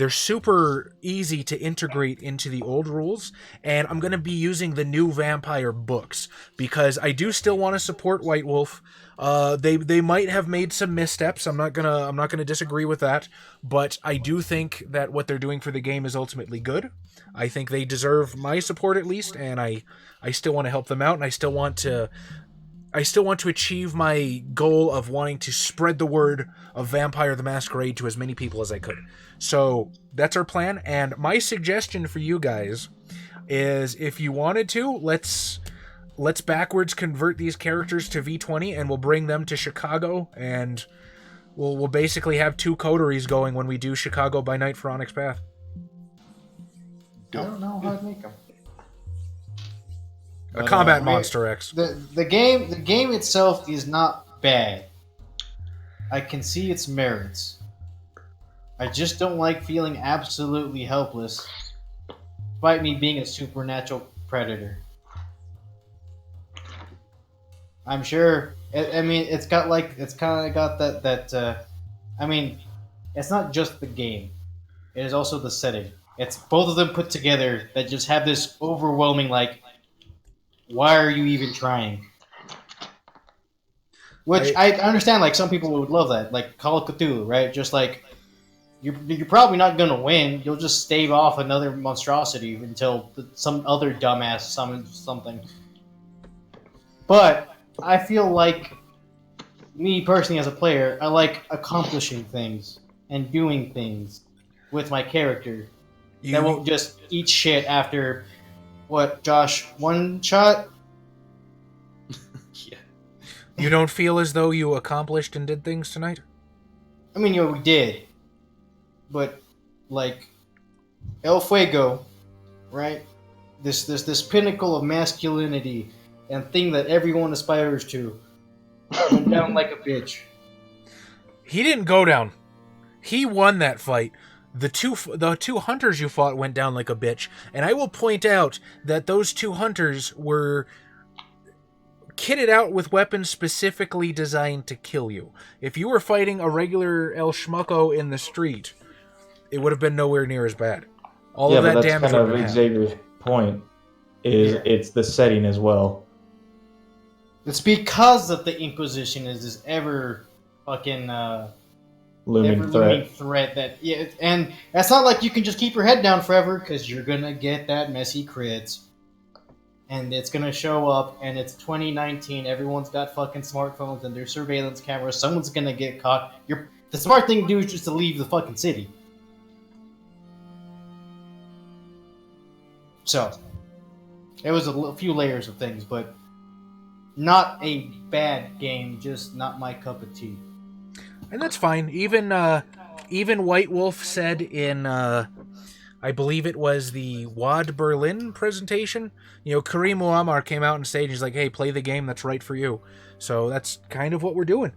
super easy to integrate into the old rules, and I'm going to be using the new Vampire books because I do still want to support White Wolf. They might have made some missteps. I'm not gonna disagree with that, but I do think that what they're doing for the game is ultimately good. I think they deserve my support at least, and I still want to help them out, and I still want to achieve my goal of wanting to spread the word of Vampire the Masquerade to as many people as I could. So that's our plan, and my suggestion for you guys is if you wanted to, let's backwards convert these characters to V20 and we'll bring them to Chicago, and we'll basically have two coteries going when we do Chicago by Night for Onyx Path. I don't know how to make them. A combat monster X. The game itself is not bad. I can see its merits. I just don't like feeling absolutely helpless, despite me being a supernatural predator. I'm sure. I mean, it's kind of got that. I mean, it's not just the game; it is also the setting. It's both of them put together that just have this overwhelming like. Why are you even trying? Which I understand. Like some people would love that, like Call of Cthulhu, right? Just like you're probably not gonna win. You'll just stave off another monstrosity until some other dumbass summons something. But I feel like, me personally as a player, I like accomplishing things and doing things with my character that won't just eat shit after, what, Josh, one shot? Yeah. You don't feel as though you accomplished and did things tonight? I mean, we did. But, like, El Fuego, right? This pinnacle of masculinity and thing that everyone aspires to went down like a bitch. He didn't go down. He won that fight. The two hunters you fought went down like a bitch, and I will point out that those two hunters were kitted out with weapons specifically designed to kill you. If you were fighting a regular El Schmucko in the street, it would have been nowhere near as bad. All of that but that's damage kind would of have Xavier's point. It's the setting as well. It's because of the Inquisition is this ever fucking Looming threat that and that's not like you can just keep your head down forever because you're gonna get that messy crits, and it's gonna show up, and it's 2019. Everyone's got fucking smartphones and their surveillance cameras. Someone's gonna get caught. The smart thing to do is just to leave the fucking city. So it was a few layers of things, but not a bad game, just not my cup of tea. And that's fine. Even White Wolf said in, I believe it was the WAD Berlin presentation, Karim Muammar came out on stage and he's like, hey, play the game that's right for you. So that's kind of what we're doing.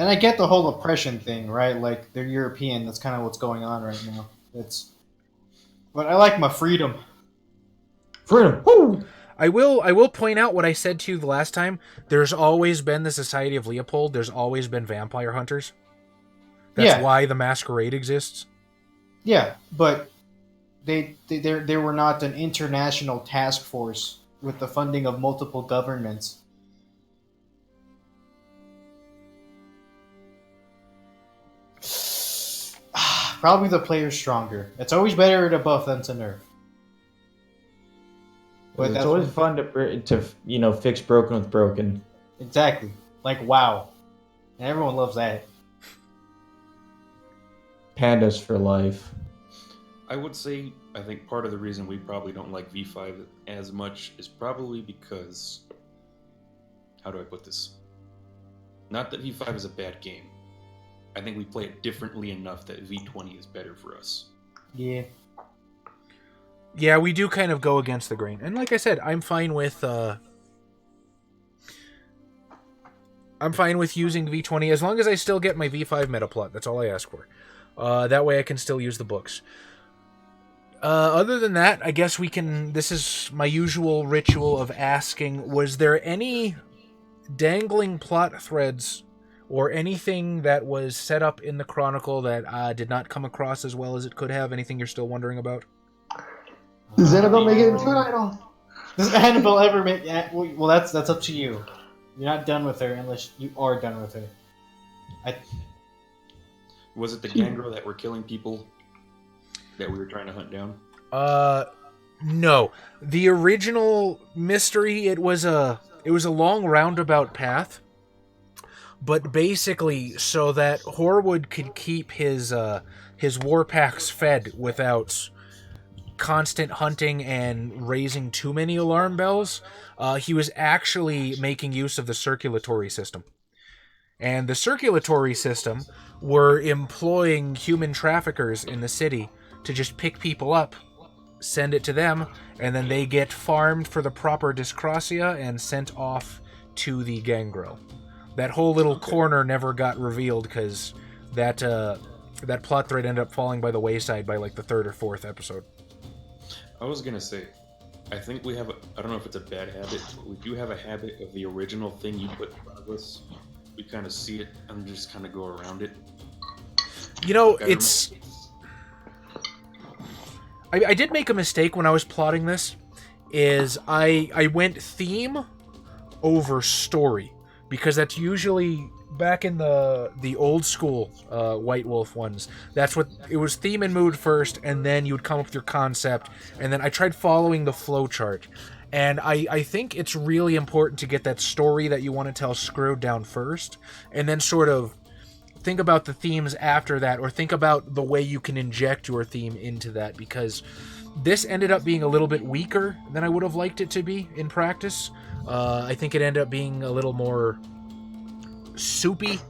And I get the whole oppression thing, right? Like they're European. That's kind of what's going on right now. But I like my freedom. Freedom. Woo! I will point out what I said to you the last time. There's always been the Society of Leopold. There's always been vampire hunters. That's why the Masquerade exists. Yeah, but they were not an international task force with the funding of multiple governments. Probably the player's stronger. It's always better to buff than to nerf. But it's always fun to fix broken with broken. Exactly. Like WoW. And everyone loves that. Pandas for life. I would say, I think part of the reason we probably don't like V5 as much is probably because... How do I put this? Not that V5 is a bad game. I think we play it differently enough that V20 is better for us. Yeah. Yeah, we do kind of go against the grain. And like I said, I'm fine with using V20 as long as I still get my V5 meta plot. That's all I ask for. That way I can still use the books. Other than that, I guess we can... This is my usual ritual of asking, was there any dangling plot threads or anything that was set up in the Chronicle that did not come across as well as it could have? Anything you're still wondering about? Does Annabelle make it into an idol? Does Annabelle ever make... Well, that's up to you. You're not done with her unless you are done with her. Was it the gangrel that were killing people that we were trying to hunt down? No. The original mystery, it was a long roundabout path. But basically, so that Horwood could keep his war packs fed without constant hunting and raising too many alarm bells, he was actually making use of the circulatory system. And the circulatory system were employing human traffickers in the city to just pick people up, send it to them, and then they get farmed for the proper dyscrasia and sent off to the gangrel. That whole little corner never got revealed because that plot thread ended up falling by the wayside by like the 3rd or 4th episode. I was gonna say, I think we have I don't know if it's a bad habit, but we do have a habit of the original thing you put in front of us. We kind of see it and just kind of go around it. You know, it's... I did make a mistake when I was plotting this, is I went theme over story. Because that's usually, back in the old school White Wolf ones, that's what, it was theme and mood first, and then you would come up with your concept, and then I tried following the flow chart. And I think it's really important to get that story that you want to tell screwed down first, and then sort of think about the themes after that, or think about the way you can inject your theme into that, because this ended up being a little bit weaker than I would have liked it to be in practice. I think it ended up being a little more soupy,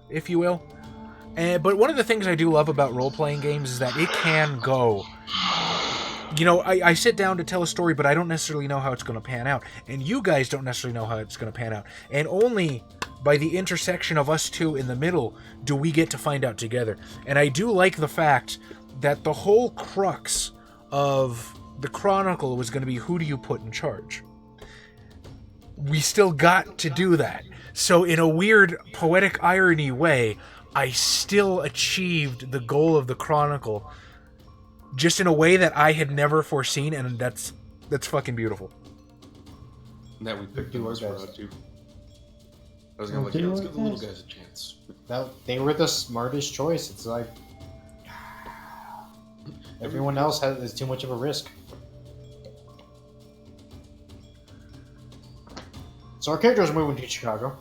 if you will. But one of the things I do love about role-playing games is that it can go... You know, I sit down to tell a story, but I don't necessarily know how it's going to pan out. And you guys don't necessarily know how it's going to pan out. And only by the intersection of us two in the middle do we get to find out together. And I do like the fact that the whole crux of the Chronicle was going to be, who do you put in charge? We still got to do that. So in a weird poetic irony way, I still achieved the goal of the Chronicle, just in a way that I had never foreseen, and that's fucking beautiful. That we picked the most route too. I was gonna like, yeah, let's give the little guys a chance. They were the smartest choice. It's like everyone else is too much of a risk. So our characters are moving to Chicago.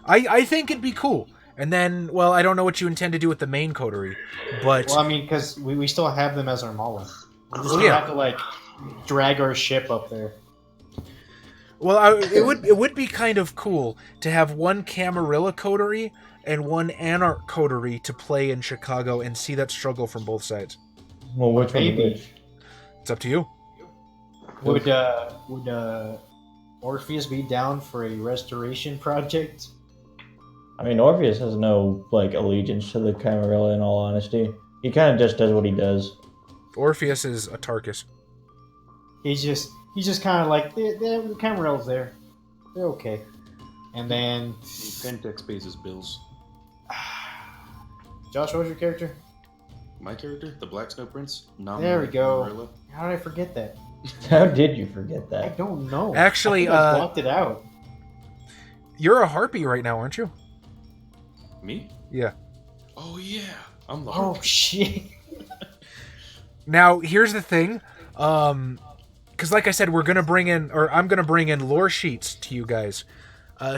I think it'd be cool. And then, well, I don't know what you intend to do with the main coterie, but... Well, I mean, because we still have them as our Mala. We're just gonna have to, like, drag our ship up there. Well, it would be kind of cool to have one Camarilla coterie and one Anarch coterie to play in Chicago and see that struggle from both sides. Well, which one? Which? It's up to you. Would Orpheus be down for a restoration project? I mean, Orpheus has no, like, allegiance to the Camarilla, in all honesty. He kind of just does what he does. Orpheus is a Tarkus. He's just kind of like the Camarillo's there. They're okay. And then Pentex pays his bills. Josh, what was your character? My character, the Black Snow Prince. There we go. Camarilla. How did I forget that? How did you forget I that? don't know. Actually, I blocked it out. You're a harpy right now, aren't you? Me? Yeah. Oh yeah, I'm the. Oh Harpy. shit! Now, here's the thing. Because like I said, I'm gonna bring in lore sheets to you guys.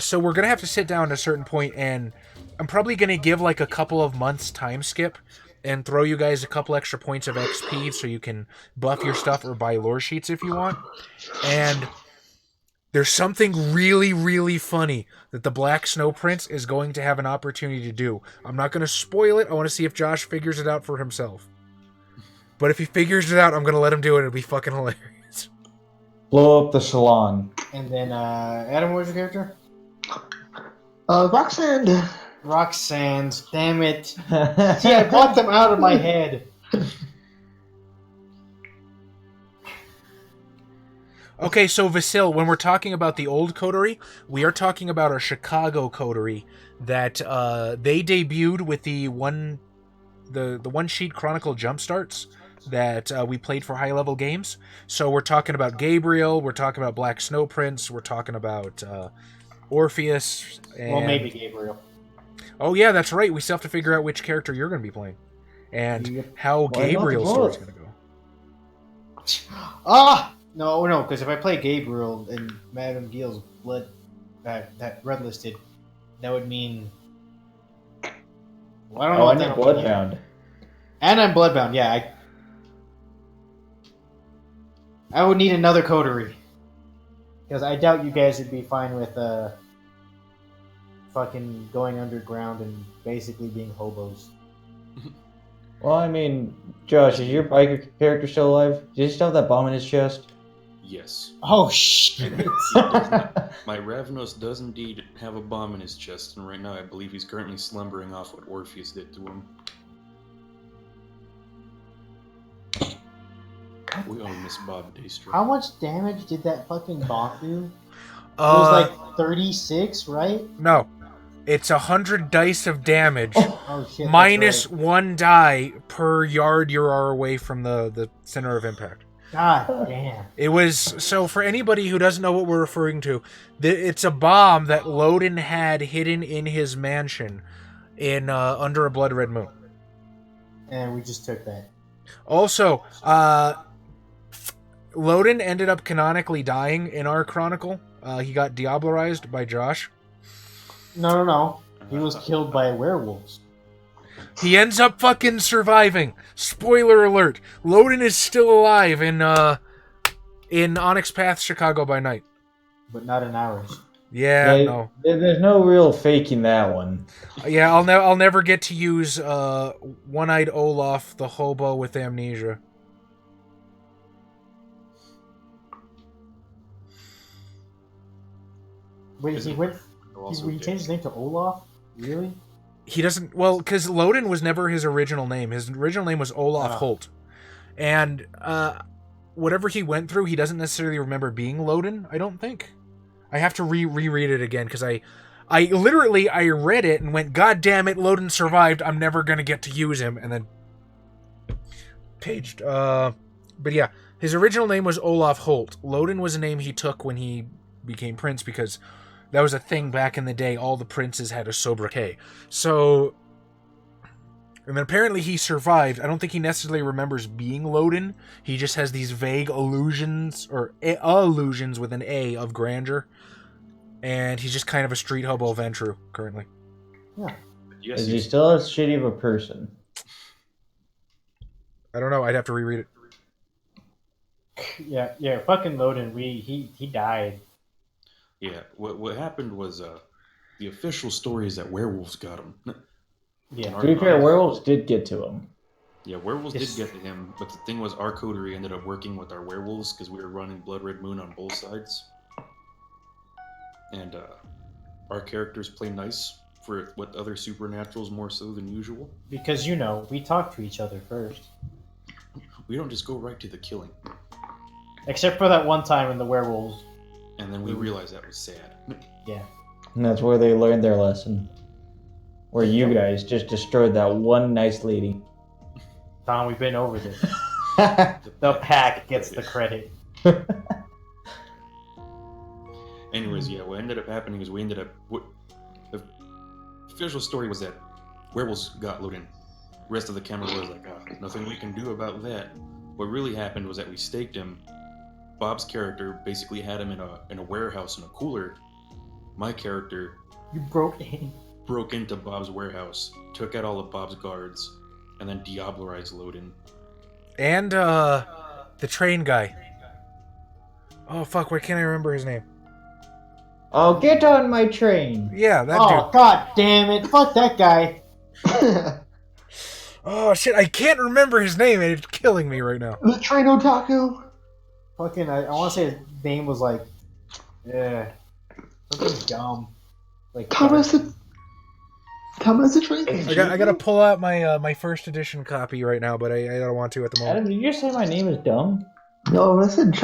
So we're gonna have to sit down at a certain point, and I'm probably gonna give like a couple of months time skip and throw you guys a couple extra points of XP so you can buff your stuff or buy lore sheets if you want. And there's something really, really funny that the Black Snow Prince is going to have an opportunity to do. I'm not going to spoil it. I want to see if Josh figures it out for himself. But if he figures it out, I'm going to let him do it. It'll be fucking hilarious. Blow up the salon. And then Adam, what was your character? Roxanne. Roxanne's. Damn it! See, I blocked them out of my head. Okay, so Vasil, when we're talking about the old coterie, we are talking about our Chicago coterie that they debuted with the one sheet Chronicle Jumpstarts that we played for high level games. So we're talking about Gabriel, we're talking about Black Snow Prince, we're talking about Orpheus. And... Well, maybe Gabriel. Oh yeah, that's right. We still have to figure out which character you're going to be playing and how Gabriel's story's going to go. Ah! No, because if I play Gabriel and Madame Gill's blood, that red listed, that would mean. Well, I don't know. Oh, I what need that would mean. Bloodbound. And I'm Bloodbound, yeah. I would need another coterie. Because I doubt you guys would be fine with fucking going underground and basically being hobos. Well, I mean, Josh, is your biker character still alive? Does he still have that bomb in his chest? Yes. Oh, shit. My Ravnos does indeed have a bomb in his chest, and right now I believe he's currently slumbering off what Orpheus did to him. We all miss Bob Daestra. How much damage did that fucking bomb do? It was like 36, right? No. It's 100 dice of damage. Oh, shit. Minus right. 1 die per yard you are away from the center of impact. God damn. It was, so for anybody who doesn't know what we're referring to, it's a bomb that Loden had hidden in his mansion in Under a Blood Red Moon. And we just took that. Also, Loden ended up canonically dying in our chronicle. He got diablerized by Josh. No. He was killed by werewolves. He ends up fucking surviving. Spoiler alert. Loden is still alive in Onyx Path, Chicago by Night. But not in ours. Yeah, no. There's no real faking that one. Yeah, I'll never get to use One-Eyed Olaf, the hobo with amnesia. Wait, he changed his name to Olaf? Really? He doesn't, well, because Loden was never his original name. His original name was Olaf Holt. And whatever he went through, he doesn't necessarily remember being Loden, I don't think. I have to reread it again, because I read it and went, God damn it, Loden survived, I'm never going to get to use him, and then paged. But yeah, his original name was Olaf Holt. Loden was a name he took when he became prince, because that was a thing back in the day. All the princes had a sobriquet. So, and then apparently he survived. I don't think he necessarily remembers being Loden. He just has these vague illusions, or illusions with an A, of grandeur. And he's just kind of a street hobo Ventru currently. Yeah. Yes, Is he still as shitty of a person? I don't know. I'd have to reread it. Yeah. Fucking Loden. He died. Yeah, what happened was the official story is that werewolves got him. Yeah. To be fair, werewolves did get to him. Yeah, werewolves did get to him, but the thing was our coterie ended up working with our werewolves because we were running Blood Red Moon on both sides. And our characters play nice, For what other supernaturals more so than usual? Because, we talk to each other first. We don't just go right to the killing. Except for that one time in the werewolves. And then we realized that was sad. Yeah. And that's where they learned their lesson. Where you guys just destroyed that one nice lady. Tom, we've been over this. The pack gets the credit. Anyways, yeah, what ended up happening is the official story was that werewolves got Loden. The rest of the camera was like, nothing we can do about that. What really happened was that we staked him. Bob's character basically had him in a warehouse in a cooler. My character You broke in. broke into Bob's warehouse, took out all of Bob's guards, and then diablerized Loden. And the train guy. Oh fuck, why can't I remember his name? Oh, get on my train! Yeah, that Oh, god damn it. Fuck that guy. dude. Oh shit, I can't remember his name and it's killing me right now. The train otaku. Fucking, I want to say his name was like, something dumb. Like Thomas the train. I gotta pull out my first edition copy right now, but I don't want to at the moment. Adam, did you say my name is dumb? No, I said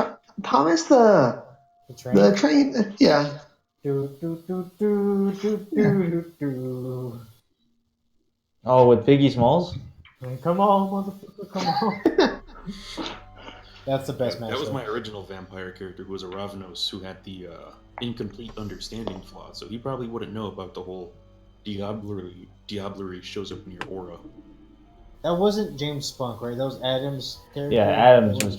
Thomas the the train. train. Yeah. Do, do, do, do, do, do, do. Oh, with Biggie Smalls? Come on, motherfucker, come on. That's the best match. That was my original vampire character, who was a Ravnos, who had the incomplete understanding flaw, so he probably wouldn't know about the whole diablerie shows up in your aura. That wasn't James Spunk, right? That was Adam's character. Yeah, Adam was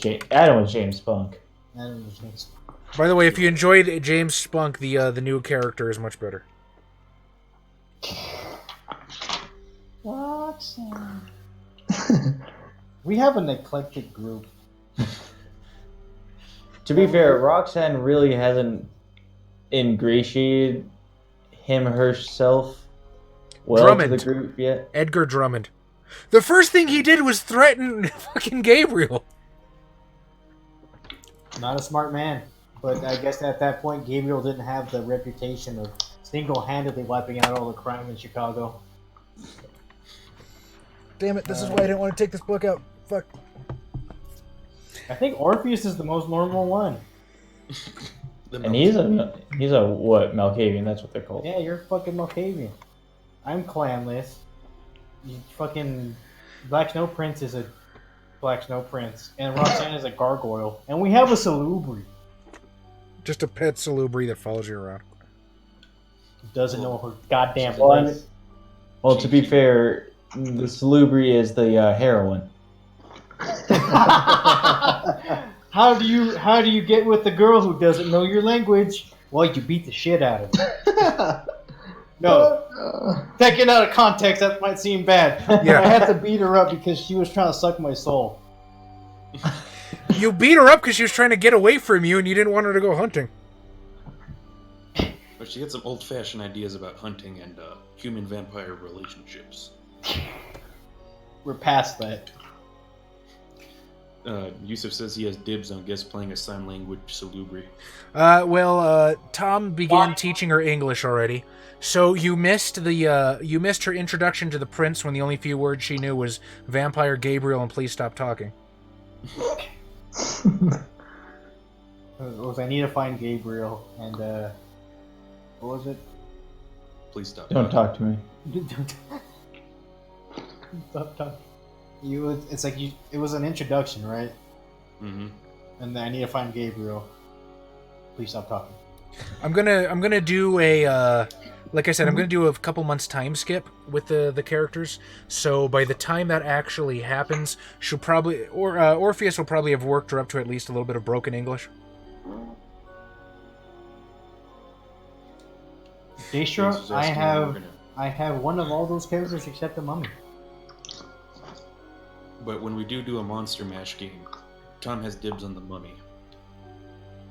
James Spunk. Adam was James Spunk. By the way, if you enjoyed James Spunk, the new character is much better. Roxanne. We have an eclectic group. To be fair, Roxanne really hasn't ingratiated herself well Drummond. to the group yet. Edgar Drummond. The first thing he did was threaten fucking Gabriel. Not a smart man. But I guess at that point, Gabriel didn't have the reputation of single-handedly wiping out all the crime in Chicago. Damn it, this is why I didn't want to take this book out. Fuck. I think Orpheus is the most normal one. And he's a what? Malkavian, that's what they're called. Yeah, you're fucking Malkavian. I'm clanless. You fucking... Black Snow Prince is a Black Snow Prince. And Roxanne is a gargoyle. And we have a Salubri. Just a pet salubri that follows you around. Doesn't know her goddamn Well, place. to be fair, the Salubri is the heroine. How do you get with the girl who doesn't know your language? Well, you beat the shit out of her. No, taken out of context, that might seem bad. Yeah. I had to beat her up because she was trying to suck my soul. You beat her up because she was trying to get away from you and you didn't want her to go hunting. But she had some old-fashioned ideas about hunting and human-vampire relationships. We're past that. Yusuf says he has dibs on guest playing a sign language salubri. Tom began teaching her English already. So you missed her introduction to the prince when the only few words she knew was vampire Gabriel and please stop talking. I need to find Gabriel and what was it? Please stop. Don't talk to me. Stop talking. It was an introduction, right? Mm-hmm. And then I need to find Gabriel. Please stop talking. I'm gonna do a like I said, I'm gonna do a couple months time skip with the characters. So by the time that actually happens, she'll probably Orpheus will probably have worked her up to at least a little bit of broken English. Daestra, Jesus, asking when we're gonna- I have one of all those characters except the mummy. But when we do a monster mash game, Tom has dibs on the mummy.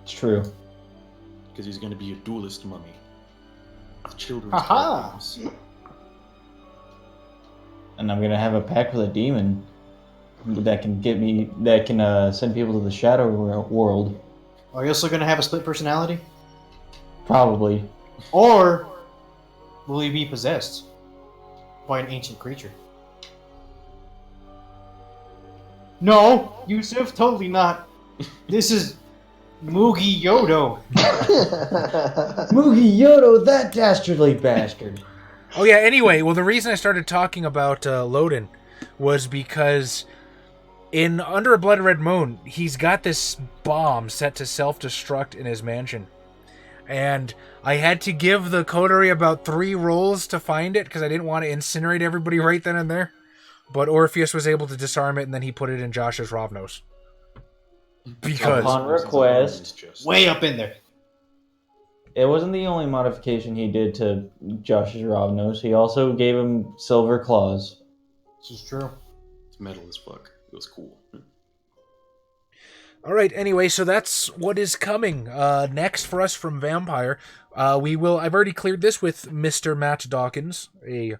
It's true. Because he's going to be a duelist mummy. With children's Aha! problems. And I'm gonna have a pact with a demon that can send people to the shadow world. Are you also going to have a split personality? Probably. Or will he be possessed by an ancient creature? No, Yusuf, totally not. This is Mugi Yodo. Mugi Yodo, that dastardly bastard. Oh yeah, anyway, well the reason I started talking about Loden was because in Under a Blood Red Moon, he's got this bomb set to self-destruct in his mansion. And I had to give the coterie about 3 rolls to find it because I didn't want to incinerate everybody right then and there. But Orpheus was able to disarm it, and then he put it in Josh's Rovnos. Because upon request, Way up in there. it wasn't the only modification he did to Josh's Rovnos. He also gave him silver claws. This is true. It's metal as fuck. It was cool. all right, anyway, so that's what is coming next for us from Vampire. I've already cleared this with Mr. Matt Dawkins, a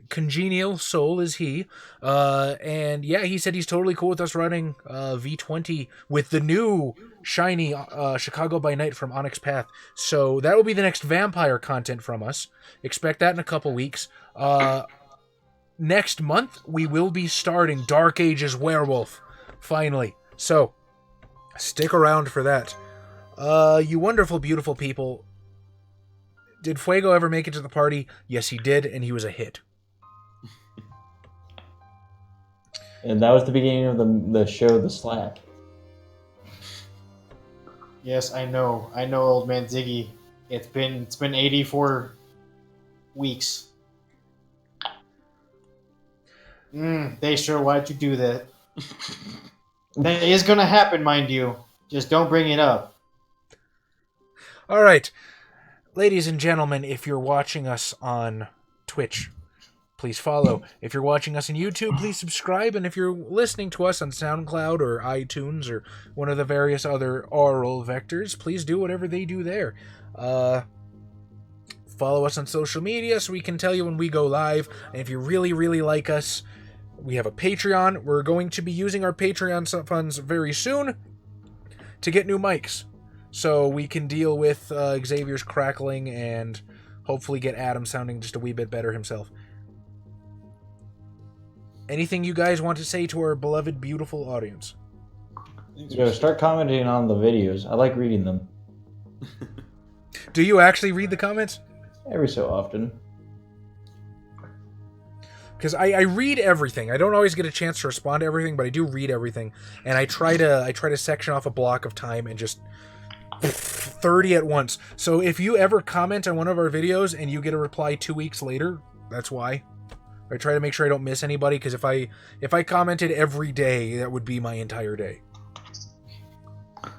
congenial soul is he. And yeah, he said he's totally cool with us running V20 with the new shiny Chicago by Night from Onyx Path. So that will be the next Vampire content from us. Expect that in a couple weeks. Next month, we will be starting Dark Ages Werewolf, finally. So, stick around for that. You wonderful, beautiful people. Did Fuego ever make it to the party? Yes, he did, and he was a hit. And that was the beginning of the show, The Slack. Yes, I know. I know, old man Ziggy. It's been 84 weeks. Daestra, why'd you do that? That is gonna happen, mind you. Just don't bring it up. All right. Ladies and gentlemen, if you're watching us on Twitch, please follow. If you're watching us on YouTube, please subscribe. And if you're listening to us on SoundCloud or iTunes or one of the various other oral vectors, please do whatever they do there. Follow us on social media so we can tell you when we go live. And if you really, really like us, we have a Patreon. We're going to be using our Patreon funds very soon to get new mics, so we can deal with Xavier's crackling and hopefully get Adam sounding just a wee bit better himself. Anything you guys want to say to our beloved, beautiful audience? Start commenting on the videos. I like reading them. Do you actually read the comments? Every so often. Because I read everything. I don't always get a chance to respond to everything, but I do read everything, and I try to section off a block of time and just 30 at once. So if you ever comment on one of our videos and you get a reply 2 weeks later, that's why. I try to make sure I don't miss anybody, because if I commented every day, that would be my entire day.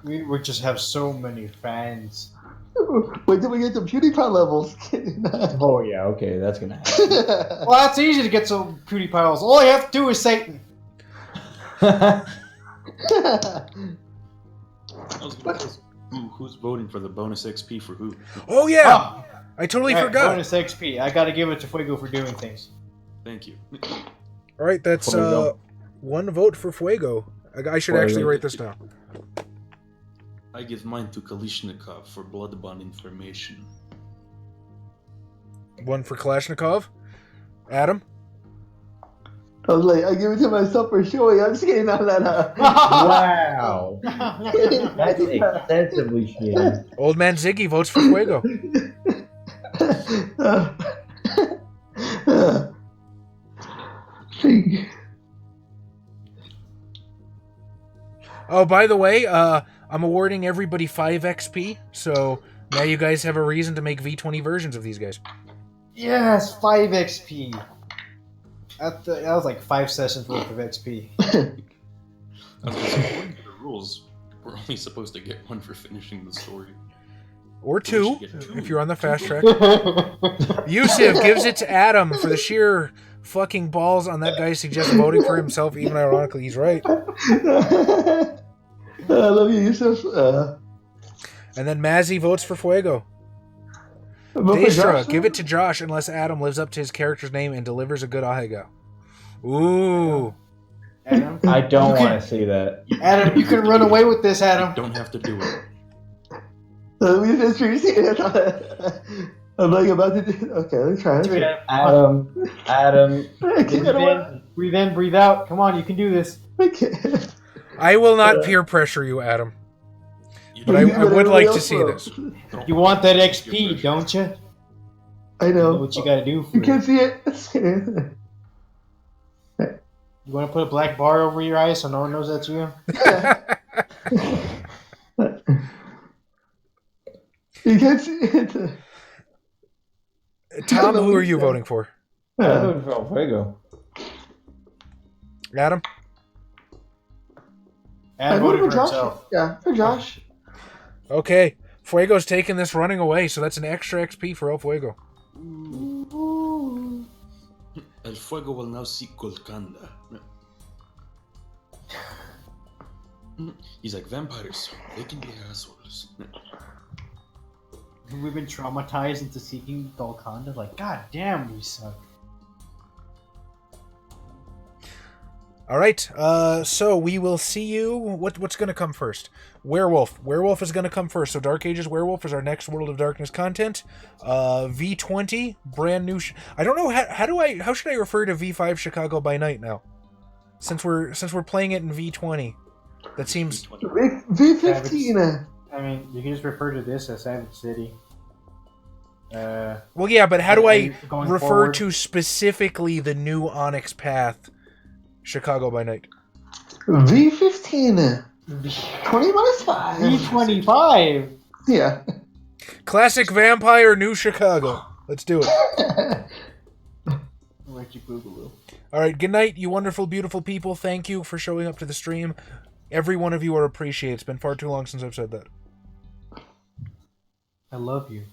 We would just have so many fans. Wait till we get to PewDiePie levels. Oh yeah, okay, that's gonna happen. Well, that's easy to get some PewDiePies. All you have to do is Satan. I was gonna ask, who's voting for the bonus XP for who? Oh yeah! I totally forgot. Bonus XP. I gotta give it to Fuego for doing things. Thank you. All right, that's one vote for Fuego. I should actually write this down. I give mine to Kalishnikov for blood bond information. One for Kalashnikov. Adam? I was like, I give it to myself for sure. I'm just kidding. No. Wow. That's extensively shitty. Old man Ziggy votes for Fuego. Oh, by the way, I'm awarding everybody 5 XP, so now you guys have a reason to make V20 versions of these guys. Yes, 5 XP. That was like 5 sessions worth of XP. According to the rules, we're only supposed to get 1 for finishing the story. Or 2, if you're on the fast track. Yusuf gives it to Adam for the sheer fucking balls on that guy suggesting voting for himself, even ironically, he's right. I love you, Yusuf. And then Mazzy votes for Fuego. Vote for Daestra, Josh, give it to Josh unless Adam lives up to his character's name and delivers a good ahega. Ooh. Adam, I don't want to see that. Adam, you can run away with this, Adam. Don't have to do it. We just previously. I'm like about to do. Okay, let me try. Dude, Adam. I can't. breathe in, breathe out. Come on, you can do this. I can't. I will not peer pressure you, Adam. You But don't I would like to else see will. this. You want that XP, don't you? I You know know. what you gotta do for You can't it. see it. You want to put a black bar over your eyes so no one knows that's you? You can't see it. Tom, who are you voting for? I'm voting for El Fuego. Adam? And I voted for Josh. himself. Yeah, for Josh. Okay. Fuego's taking this running away, so that's an extra XP for El Fuego. El Fuego will now seek Golconda. He's like vampires. They can be assholes. We've been traumatized into seeking Golconda. Like, god damn, we suck. All right. So we will see you. What's going to come first? Werewolf. Werewolf is going to come first. So Dark Ages Werewolf is our next World of Darkness content. V20, brand new. I don't know how should I refer to V5 Chicago by Night now? Since we're playing it in V20, that seems. V15. I mean, you can just refer to this as Savage City. Well, yeah, but how do I going refer forward? to specifically the new Onyx Path, Chicago by Night? V15. 20 minus 5. V25. Yeah. Classic Vampire, New Chicago. Let's do it. Let you Google. All right, good night, you wonderful, beautiful people. Thank you for showing up to the stream. Every one of you are appreciated. It's been far too long since I've said that. I love you.